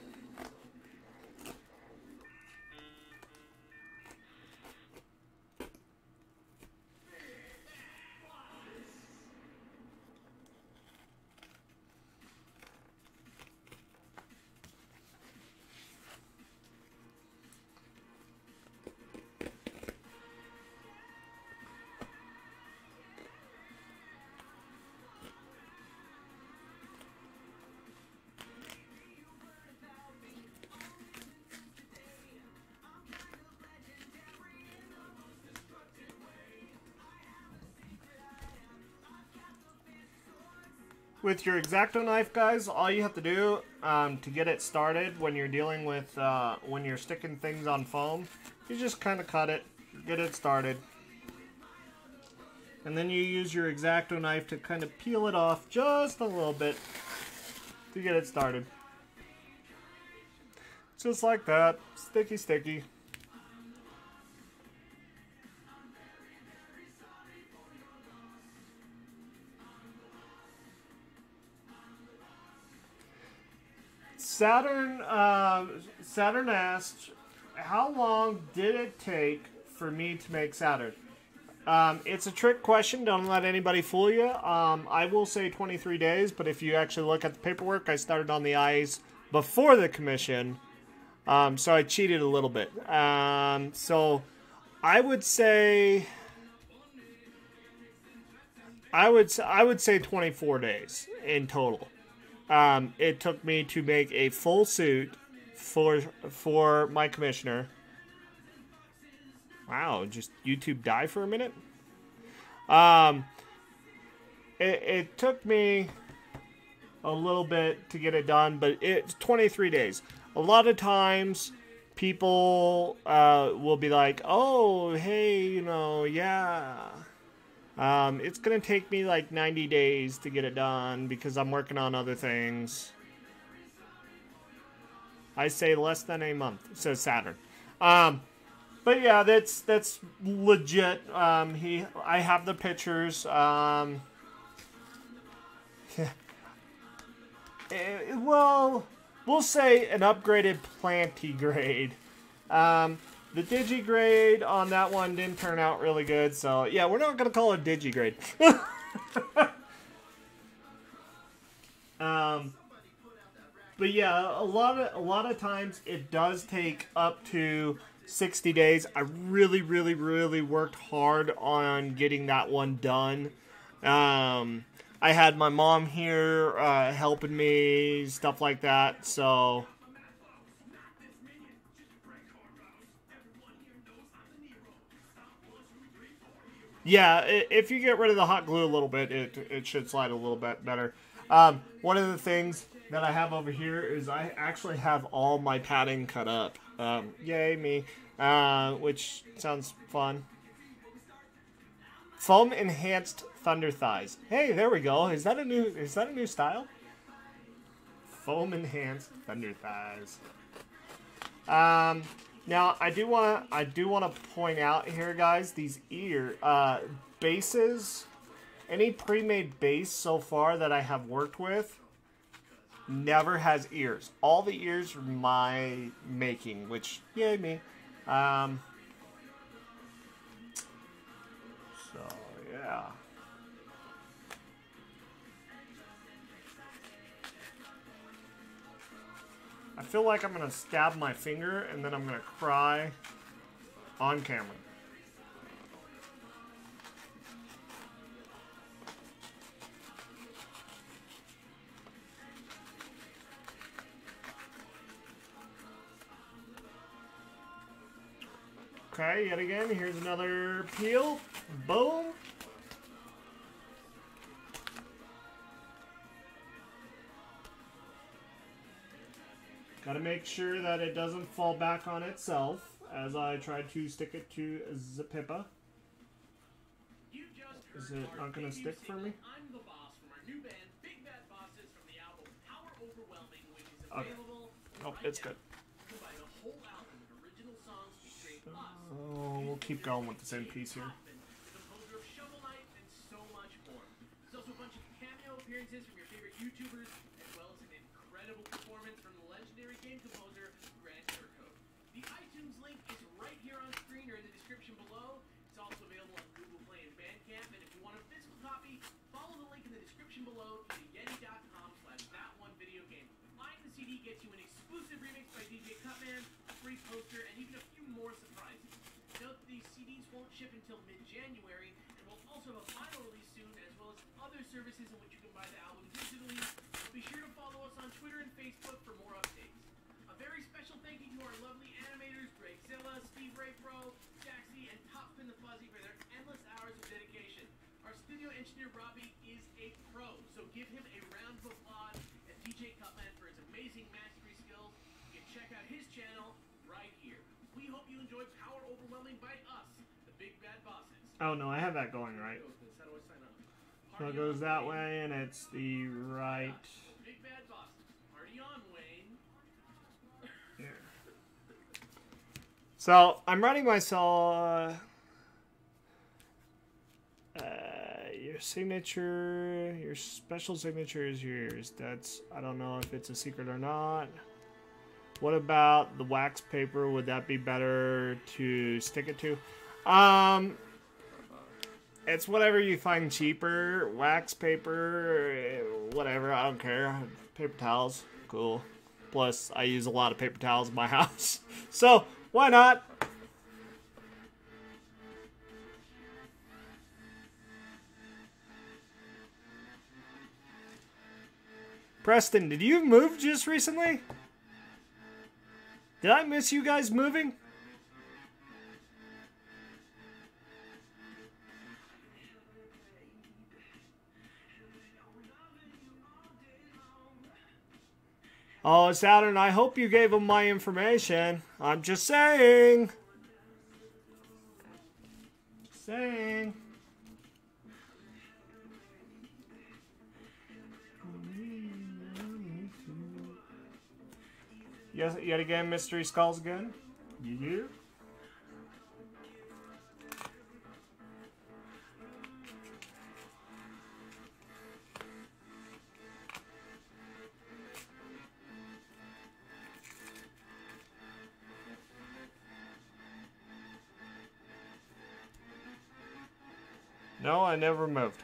With your X-Acto knife, guys, all you have to do to get it started when you're dealing with, when you're sticking things on foam, you just kind of cut it, get it started. And then you use your X-Acto knife to kind of peel it off just a little bit to get it started. Just like that. Sticky, sticky. Saturn asked, how long did it take for me to make Saturn? It's a trick question. Don't let anybody fool you. I will say 23 days, but if you actually look at the paperwork, I started on the eyes before the commission. So I cheated a little bit. So I would say 24 days in total. It took me to make a full suit for my commissioner. Wow, just YouTube die for a minute? It took me a little bit to get it done, but it's 23 days. A lot of times, people will be like, oh, hey, you know, yeah. It's going to take me like 90 days to get it done because I'm working on other things. I say less than a month, says Saturn. But yeah, that's legit. I have the pictures. Well, we'll say an upgraded plantigrade. The digigrade on that one didn't turn out really good, so yeah, we're not gonna call it digigrade. But yeah, a lot of times it does take up to 60 days. I really worked hard on getting that one done. I had my mom here helping me, stuff like that, so yeah, if you get rid of the hot glue a little bit, it should slide a little bit better. One of the things that I have over here is I actually have all my padding cut up. Yay me, which sounds fun. Foam enhanced thunder thighs. Hey, there we go. Is that a new style? Foam enhanced thunder thighs. Now I do want to point out here, guys, these ear bases. Any pre-made base so far that I have worked with never has ears. All the ears are my making, which yay me. So yeah. I feel like I'm gonna stab my finger and then I'm gonna cry on camera. Okay, yet again, here's another peel. Boom. Gotta make sure that it doesn't fall back on itself as I try to stick it to the Pippa. Is it not gonna stick for me? Okay. Nope, it's good. Oh, we'll keep going with the same piece here. There's also a bunch of cameo appearances from your favorite YouTubers, as well as an incredible performance from the legendary game composer, Neko. The iTunes link is right here on screen or in the description below. It's also available on Google Play and Bandcamp, and if you want a physical copy, follow the link in the description below to yeti.com/thatonevideogame. Buying the CD gets you an exclusive remix by DJ Cutman, a free poster, and even a few more surprises. Note that these CDs won't ship until mid-January, and we'll also have a final release soon, as well as other services in which you can buy the album digitally. Be sure to follow us on Twitter and Facebook for more updates. A very special thank you to our lovely animators, Gregzilla, Steve Raypro, Jaxie, and Topspin the Fuzzy for their endless hours of dedication. Our studio engineer, Robbie, is a pro, so give him a round for his amazing mastery skills. You can check out his channel right here. We hope you enjoy Power Overwhelming by us, the Big Bad Bosses. Oh no, I have that going right. How do I sign up? So it goes that way, and it's the right. Big Bad Bosses. Party on, Wayne. Yeah. So I'm running myself. Your signature, your special signature is yours. That's, I don't know if it's a secret or not. What about the wax paper? Would that be better to stick it to? It's whatever you find cheaper. Wax paper, whatever, I don't care. Paper towels, cool. Plus, I use a lot of paper towels in my house. So, why not? Preston, did you move just recently? Did I miss you guys moving? Oh, Saturn, I hope you gave him my information. I'm just saying. Just saying. Yes, yet again, Mystery Skulls again. Yeah. No, I never moved.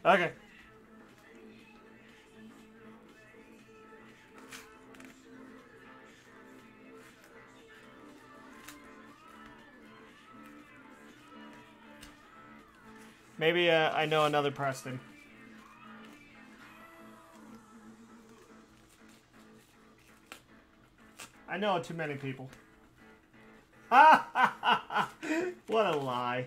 Okay. Maybe I know another Preston. I know too many people. What a lie.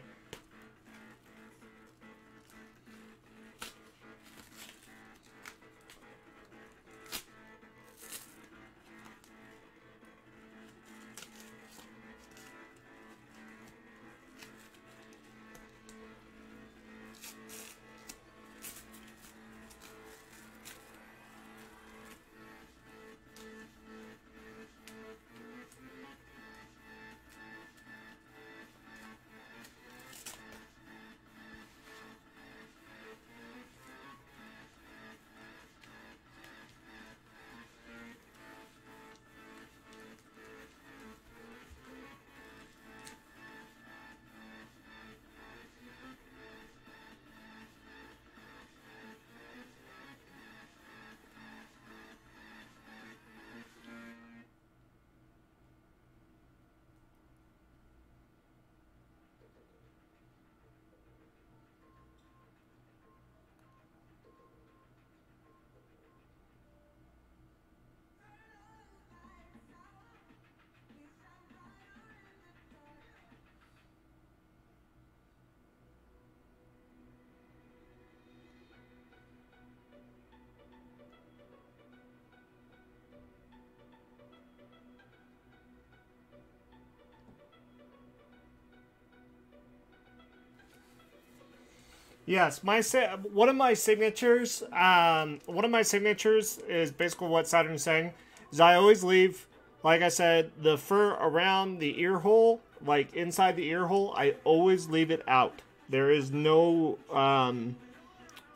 Yes, one of my signatures. One of my signatures is basically what Saturn's saying. Is I always leave, like I said, the fur around the ear hole, like inside the ear hole. I always leave it out. There is no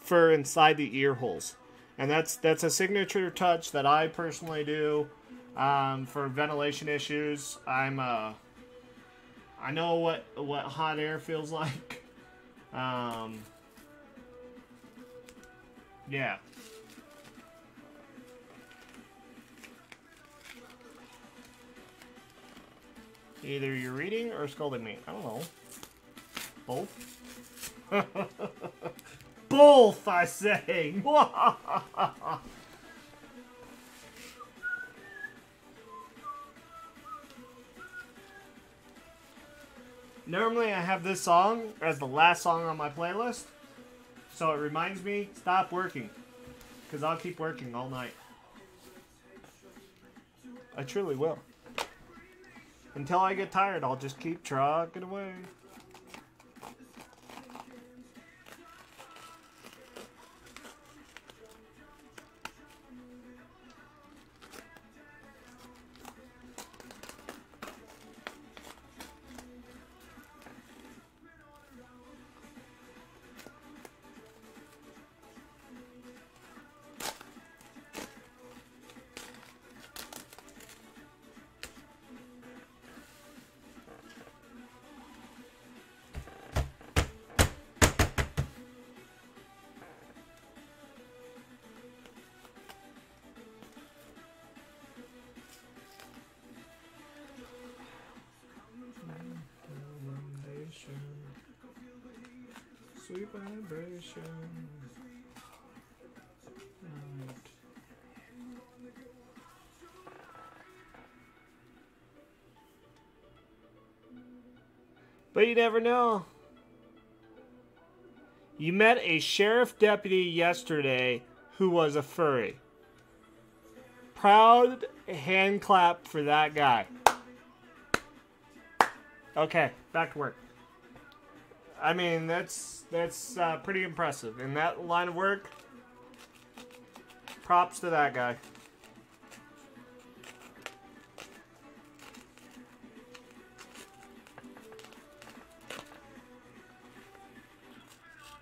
fur inside the ear holes, and that's a signature touch that I personally do for ventilation issues. I know what hot air feels like. Yeah. Either you're reading or scolding me. I don't know. Both? Both, I say! Normally I have this song as the last song on my playlist. So it reminds me, stop working. Because I'll keep working all night. I truly will. Until I get tired, I'll just keep trucking away. Sweet vibration. Right. But you never know. You met a sheriff deputy yesterday who was a furry. Proud hand clap for that guy. Okay, back to work. I mean, that's pretty impressive. In that line of work, props to that guy.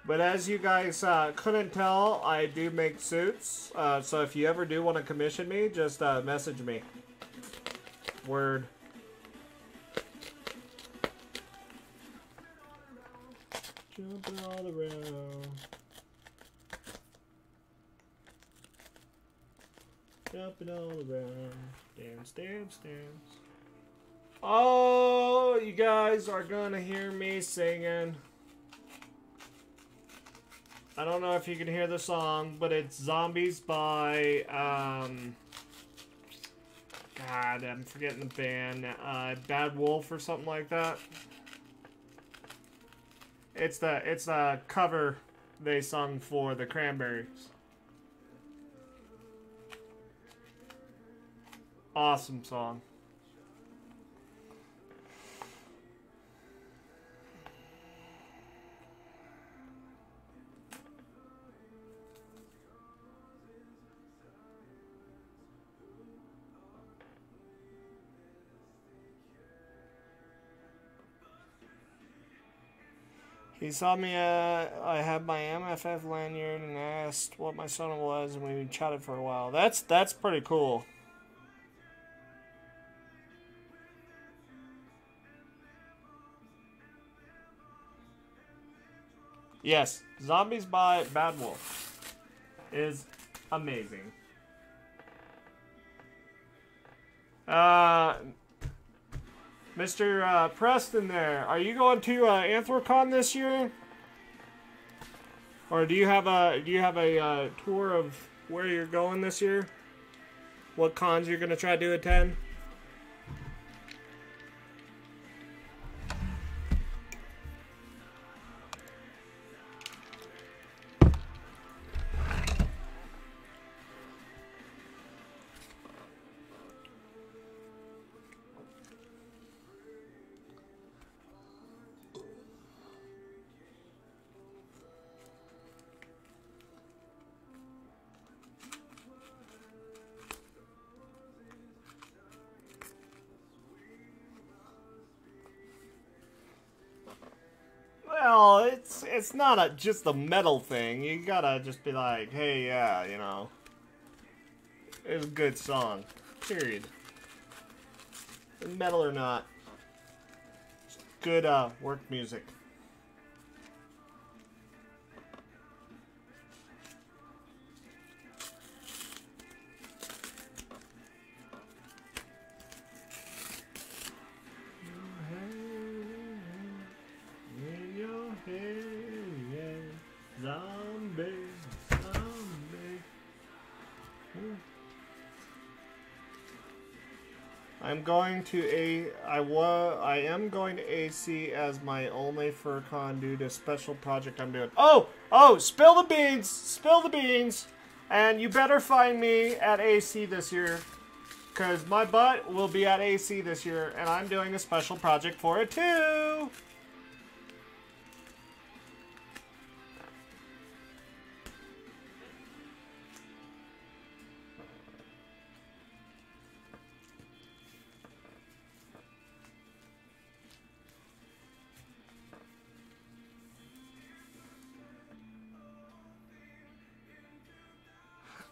But as you guys couldn't tell, I do make suits. So if you ever do want to commission me, just message me. Word. Jumping all around. Jumping all around. Dance, dance, dance. Oh, you guys are gonna hear me singing. I don't know if you can hear the song, but it's Zombies by, God, I'm forgetting the band. Bad Wolf or something like that. It's a cover they sung for the Cranberries. Awesome song. He saw me, I had my MFF lanyard and asked what my son was, and we chatted for a while. That's pretty cool. Yes, Zombies by Bad Wolf is amazing. Mr. Preston there, are you going to Anthrocon this year? Or do you have a tour of where you're going this year? What cons you're going to try to attend? Well, it's not just a metal thing. You gotta just be like, hey, yeah, you know, it's a good song. Period. Metal or not, it's good work music. I am going to AC as my only FurCon due to a special project I'm doing. Oh, spill the beans! Spill the beans! And you better find me at AC this year, because my butt will be at AC this year, and I'm doing a special project for it too.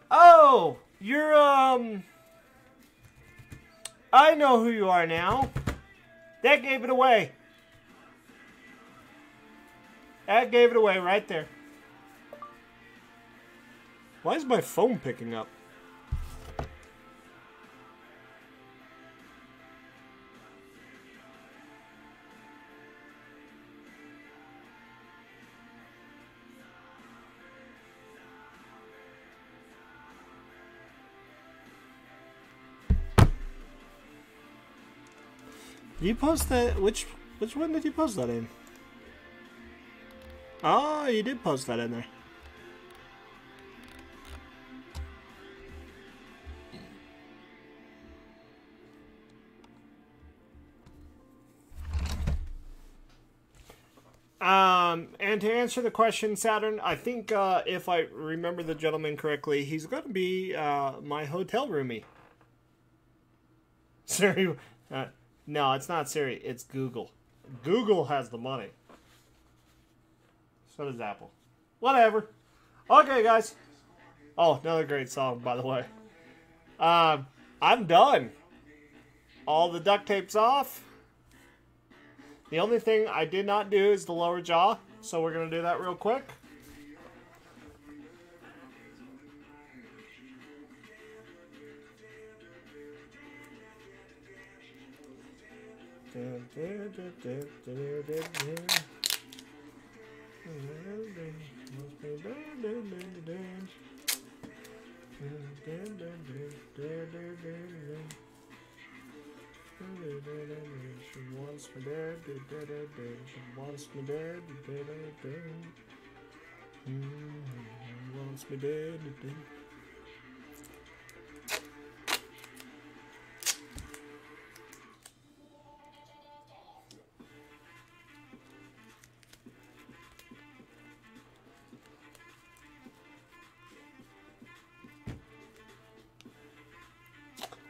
Oh, you're, I know who you are now. That gave it away. That gave it away right there. Why is my phone picking up? Did you post that? Which one did you post that in? Oh, you did post that in there. And to answer the question, Saturn, I think if I remember the gentleman correctly, he's going to be my hotel roomie. Siri, no, it's not Siri. It's Google. Google has the money. So does Apple. Whatever. Okay, guys. Oh, another great song, by the way. I'm done. All the duct tape's off. The only thing I did not do is the lower jaw, so we're going to do that real quick. She wants me dead, she wants me dead, wants me dead.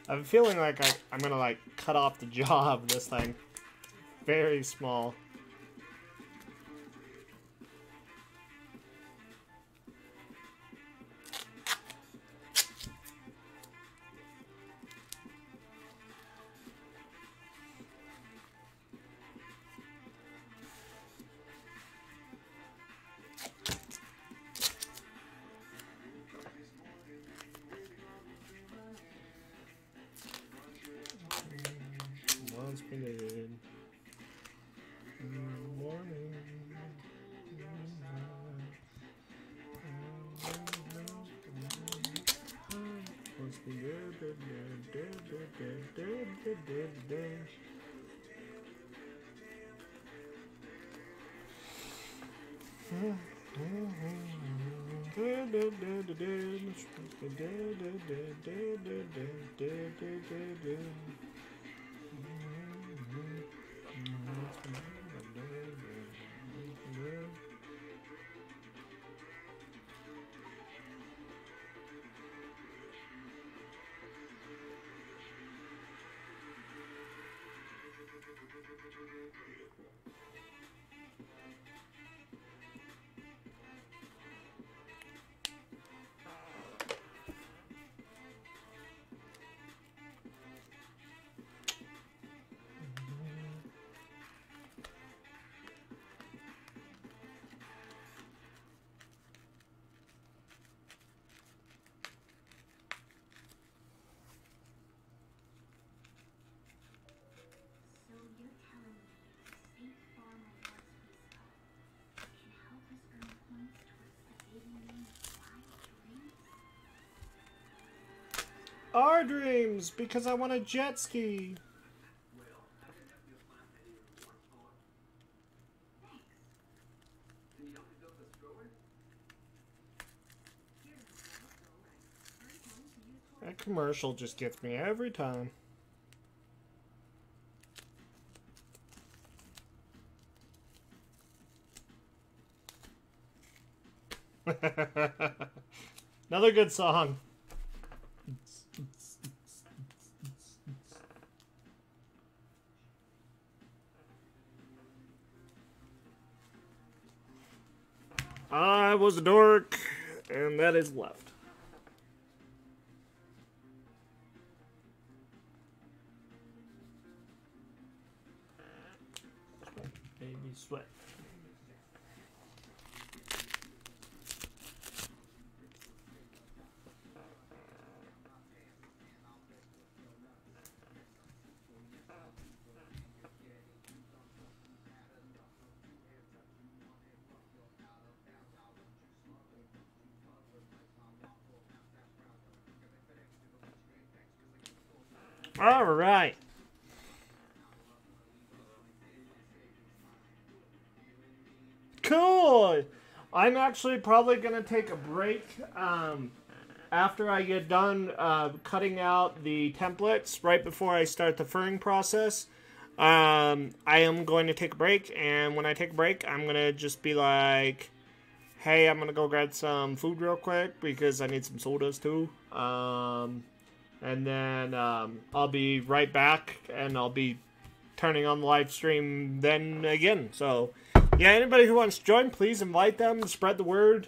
I'm feeling like I'm gonna like cut off the jaw of this thing. Very small. Our dreams, because I want a jet ski. commercial just gets me every time. Another good song. I was a dork, and that is left. Baby sweat. All right. Cool. I'm actually probably going to take a break after I get done cutting out the templates right before I start the furring process. I am going to take a break, and when I take a break, I'm going to just be like, hey, I'm going to go grab some food real quick because I need some sodas too. And then I'll be right back, and I'll be turning on the live stream then again. So, yeah, anybody who wants to join, please invite them to spread the word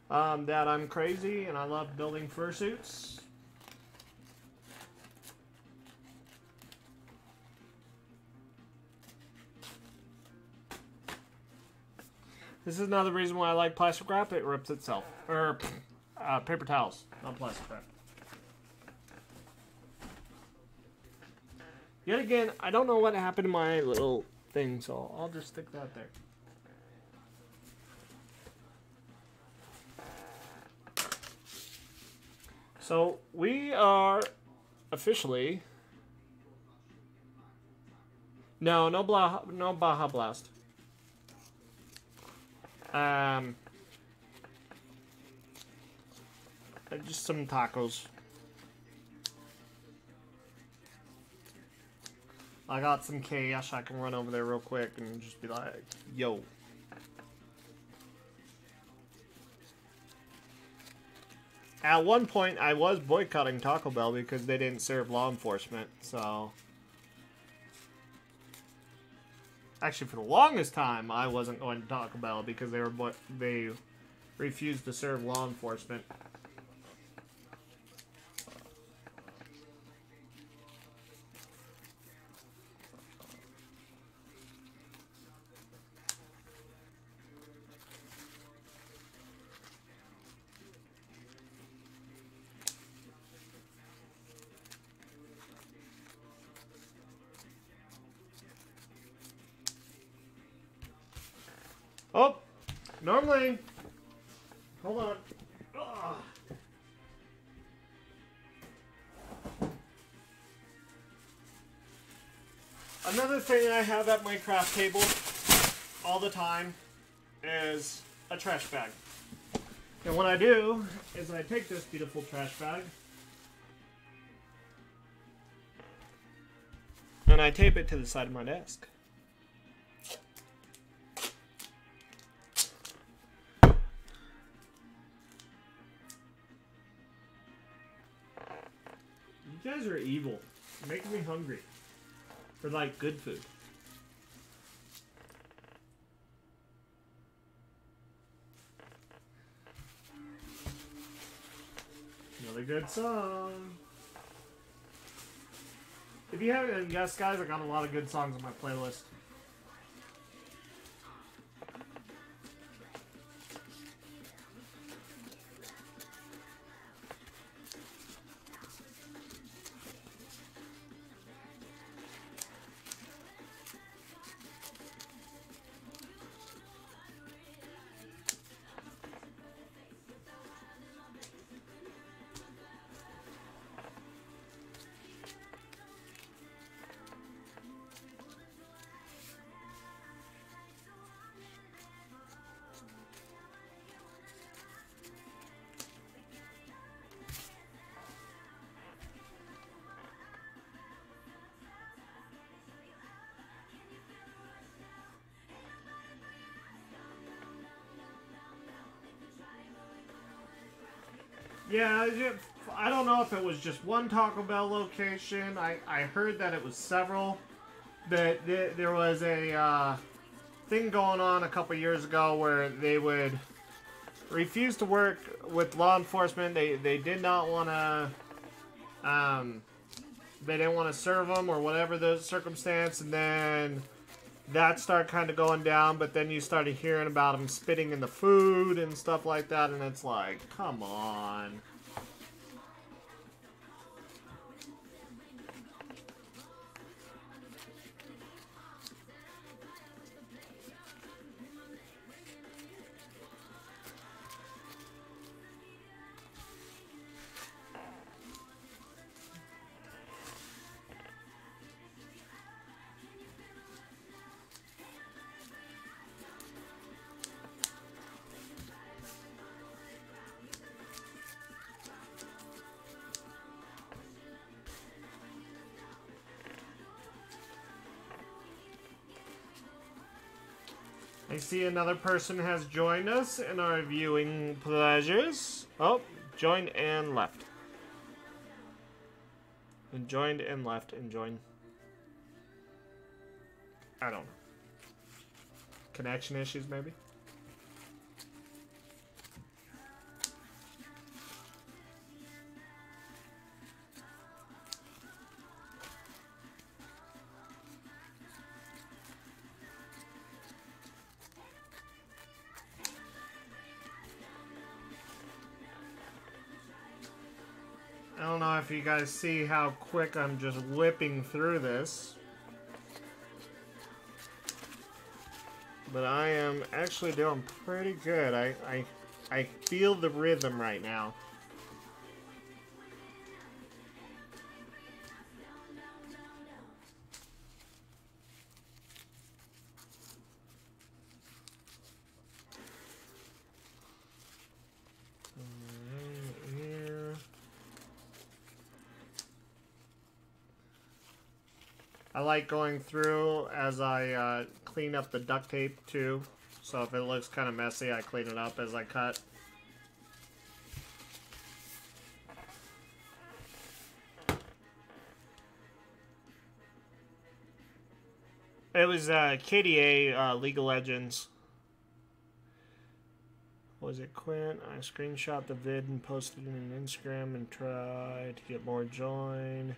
that I'm crazy and I love building fursuits. This is another reason why I like plastic wrap. It rips itself. Or paper towels, not plastic wrap. Yet again, I don't know what happened to my little thing, so I'll just stick that there. So, we are officially... No Baja Blast. Just some tacos. I got some cash. I can run over there real quick and just be like, yo. At one point, I was boycotting Taco Bell because they didn't serve law enforcement, so... Actually, for the longest time, I wasn't going to Taco Bell because they refused to serve law enforcement. Oh, normally, hold on. Ugh. Another thing I have at my craft table all the time is a trash bag. And what I do is I take this beautiful trash bag and I tape it to the side of my desk. You guys are evil. You're making me hungry. For, like, good food. Another good song. If you haven't guessed, guys, I got a lot of good songs on my playlist. Yeah, I don't know if it was just one Taco Bell location. I heard that it was several. That there was a thing going on a couple years ago where they would refuse to work with law enforcement. They did not want to. They didn't want to serve them or whatever the circumstance, and then that started kind of going down. But then you started hearing about them spitting in the food and stuff like that, and it's like, come on. I see another person has joined us in our viewing pleasures. Oh, joined and left. And joined and left and joined. I don't know. Connection issues, maybe? I don't know if you guys see how quick I'm just whipping through this. But I am actually doing pretty good. I feel the rhythm right now. I like going through as I clean up the duct tape too. So if it looks kind of messy, I clean it up as I cut. It was KDA League of Legends. Was it Quint? I screenshot the vid and posted it on Instagram and tried to get more join.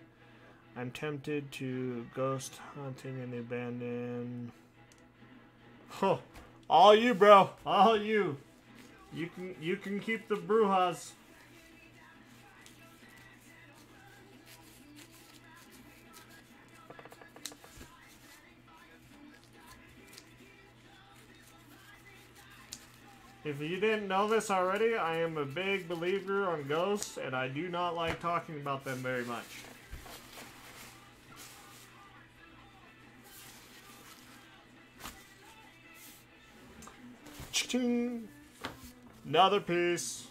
I'm tempted to ghost hunting in the abandoned. Oh, all you, bro. All you. You can keep the brujas. If you didn't know this already, I am a big believer on ghosts, and I do not like talking about them very much. Ching. Another piece.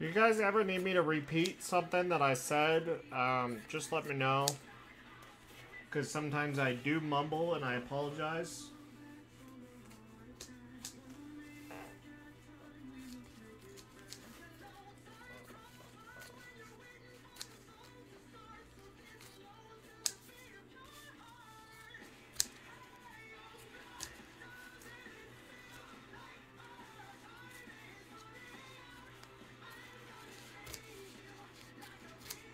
You guys ever need me to repeat something that I said, just let me know. Because sometimes I do mumble and I apologize.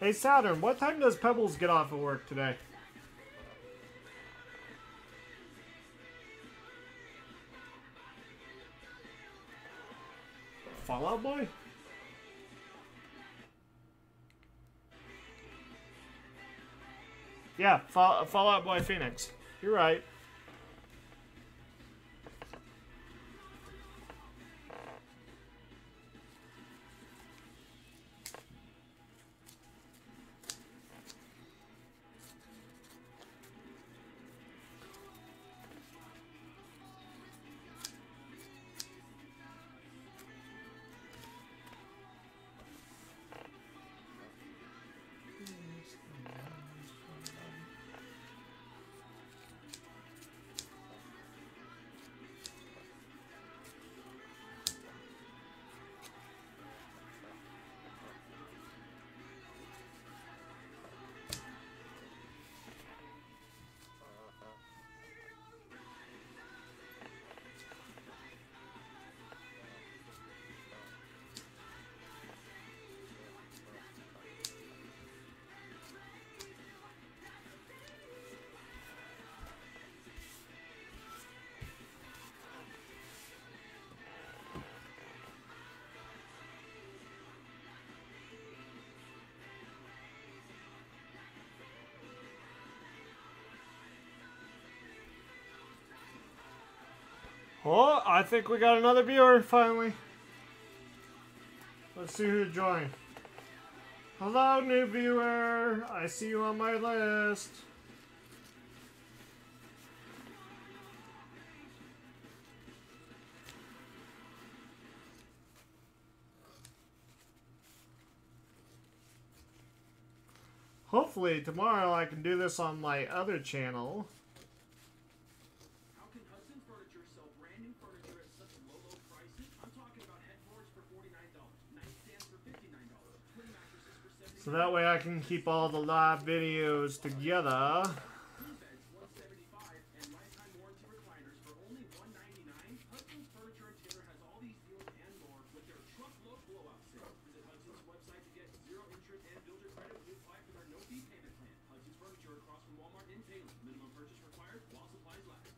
Hey Saturn, what time does Pebbles get off of work today? Fallout Boy? Yeah, Fallout Boy Phoenix. You're right. Oh, I think we got another viewer finally. Let's see who joined. Hello, new viewer. I see you on my list. Hopefully tomorrow I can do this on my other channel. How can Hudson Furniture sell brand new furniture at such low prices? I'm talking about headboards for $49, nightstands for $59, twin mattresses for $79. So that way I can keep all the live videos together. Queen beds $175 and lifetime warranty recliners for only $199. Hudson's Furniture and Taylor has all these deals and more with their truckload blowout sale. Visit Hudson's website to get zero interest and builder credit when you apply for their no-fee payment plan. Hudson's Furniture across from Walmart in Taylor. Minimum purchase required while supplies last.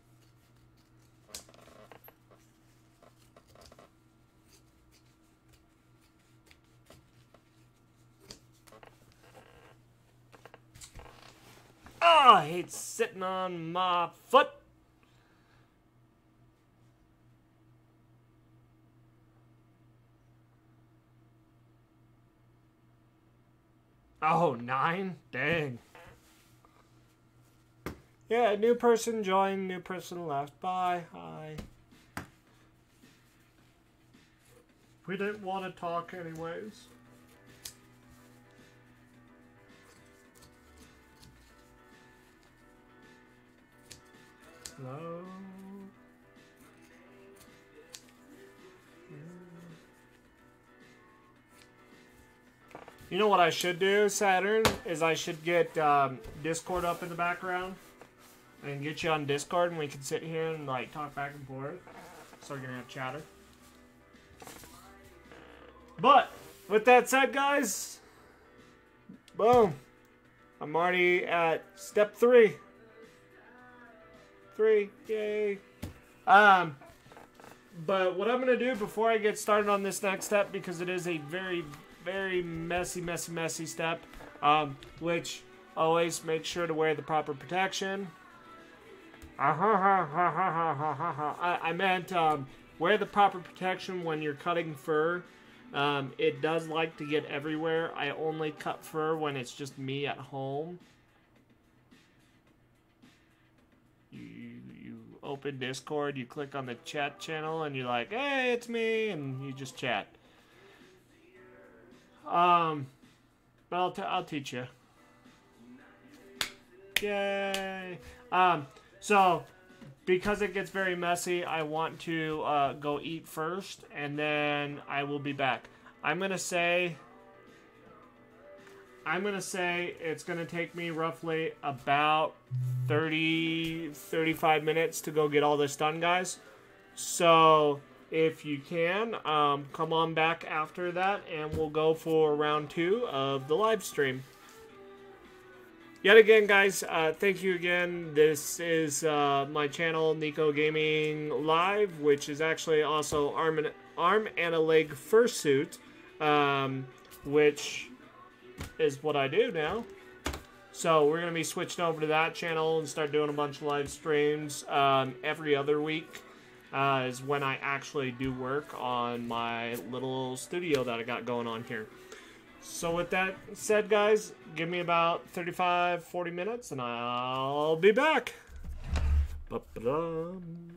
Oh, I hate sitting on my foot. Oh, 9? Dang. Yeah, new person joined, new person left. Bye. Hi. We didn't want to talk anyways. Hello. You know what I should do, Saturn, is I should get Discord up in the background and get you on Discord, and we can sit here and like talk back and forth. So we're gonna have chatter. But with that said, guys, boom, I'm already at step 3. 3, yay. But what I'm gonna do before I get started on this next step, because it is a very, very messy step, which always make sure to wear the proper protection. I meant wear the proper protection when you're cutting fur. It does like to get everywhere. I only cut fur when it's just me at home. You open Discord, you click on the chat channel, and you're like, hey, it's me, and you just chat. But I'll teach you. Yay! So, because it gets very messy, I want to go eat first, and then I will be back. I'm gonna say it's gonna take me roughly about 35 minutes to go get all this done, guys. So if you can, come on back after that, and we'll go for round 2 of the live stream. yet again, guys, thank you again. This is my channel, Neko Gaming Live, which is actually also arm and a leg fursuit, which is what I do now. So we're going to be switching over to that channel and start doing a bunch of live streams every other week. Is when I actually do work on my little studio that I got going on here. So with that said, guys, give me about 35-40 minutes and I'll be back. Ba-ba-dum.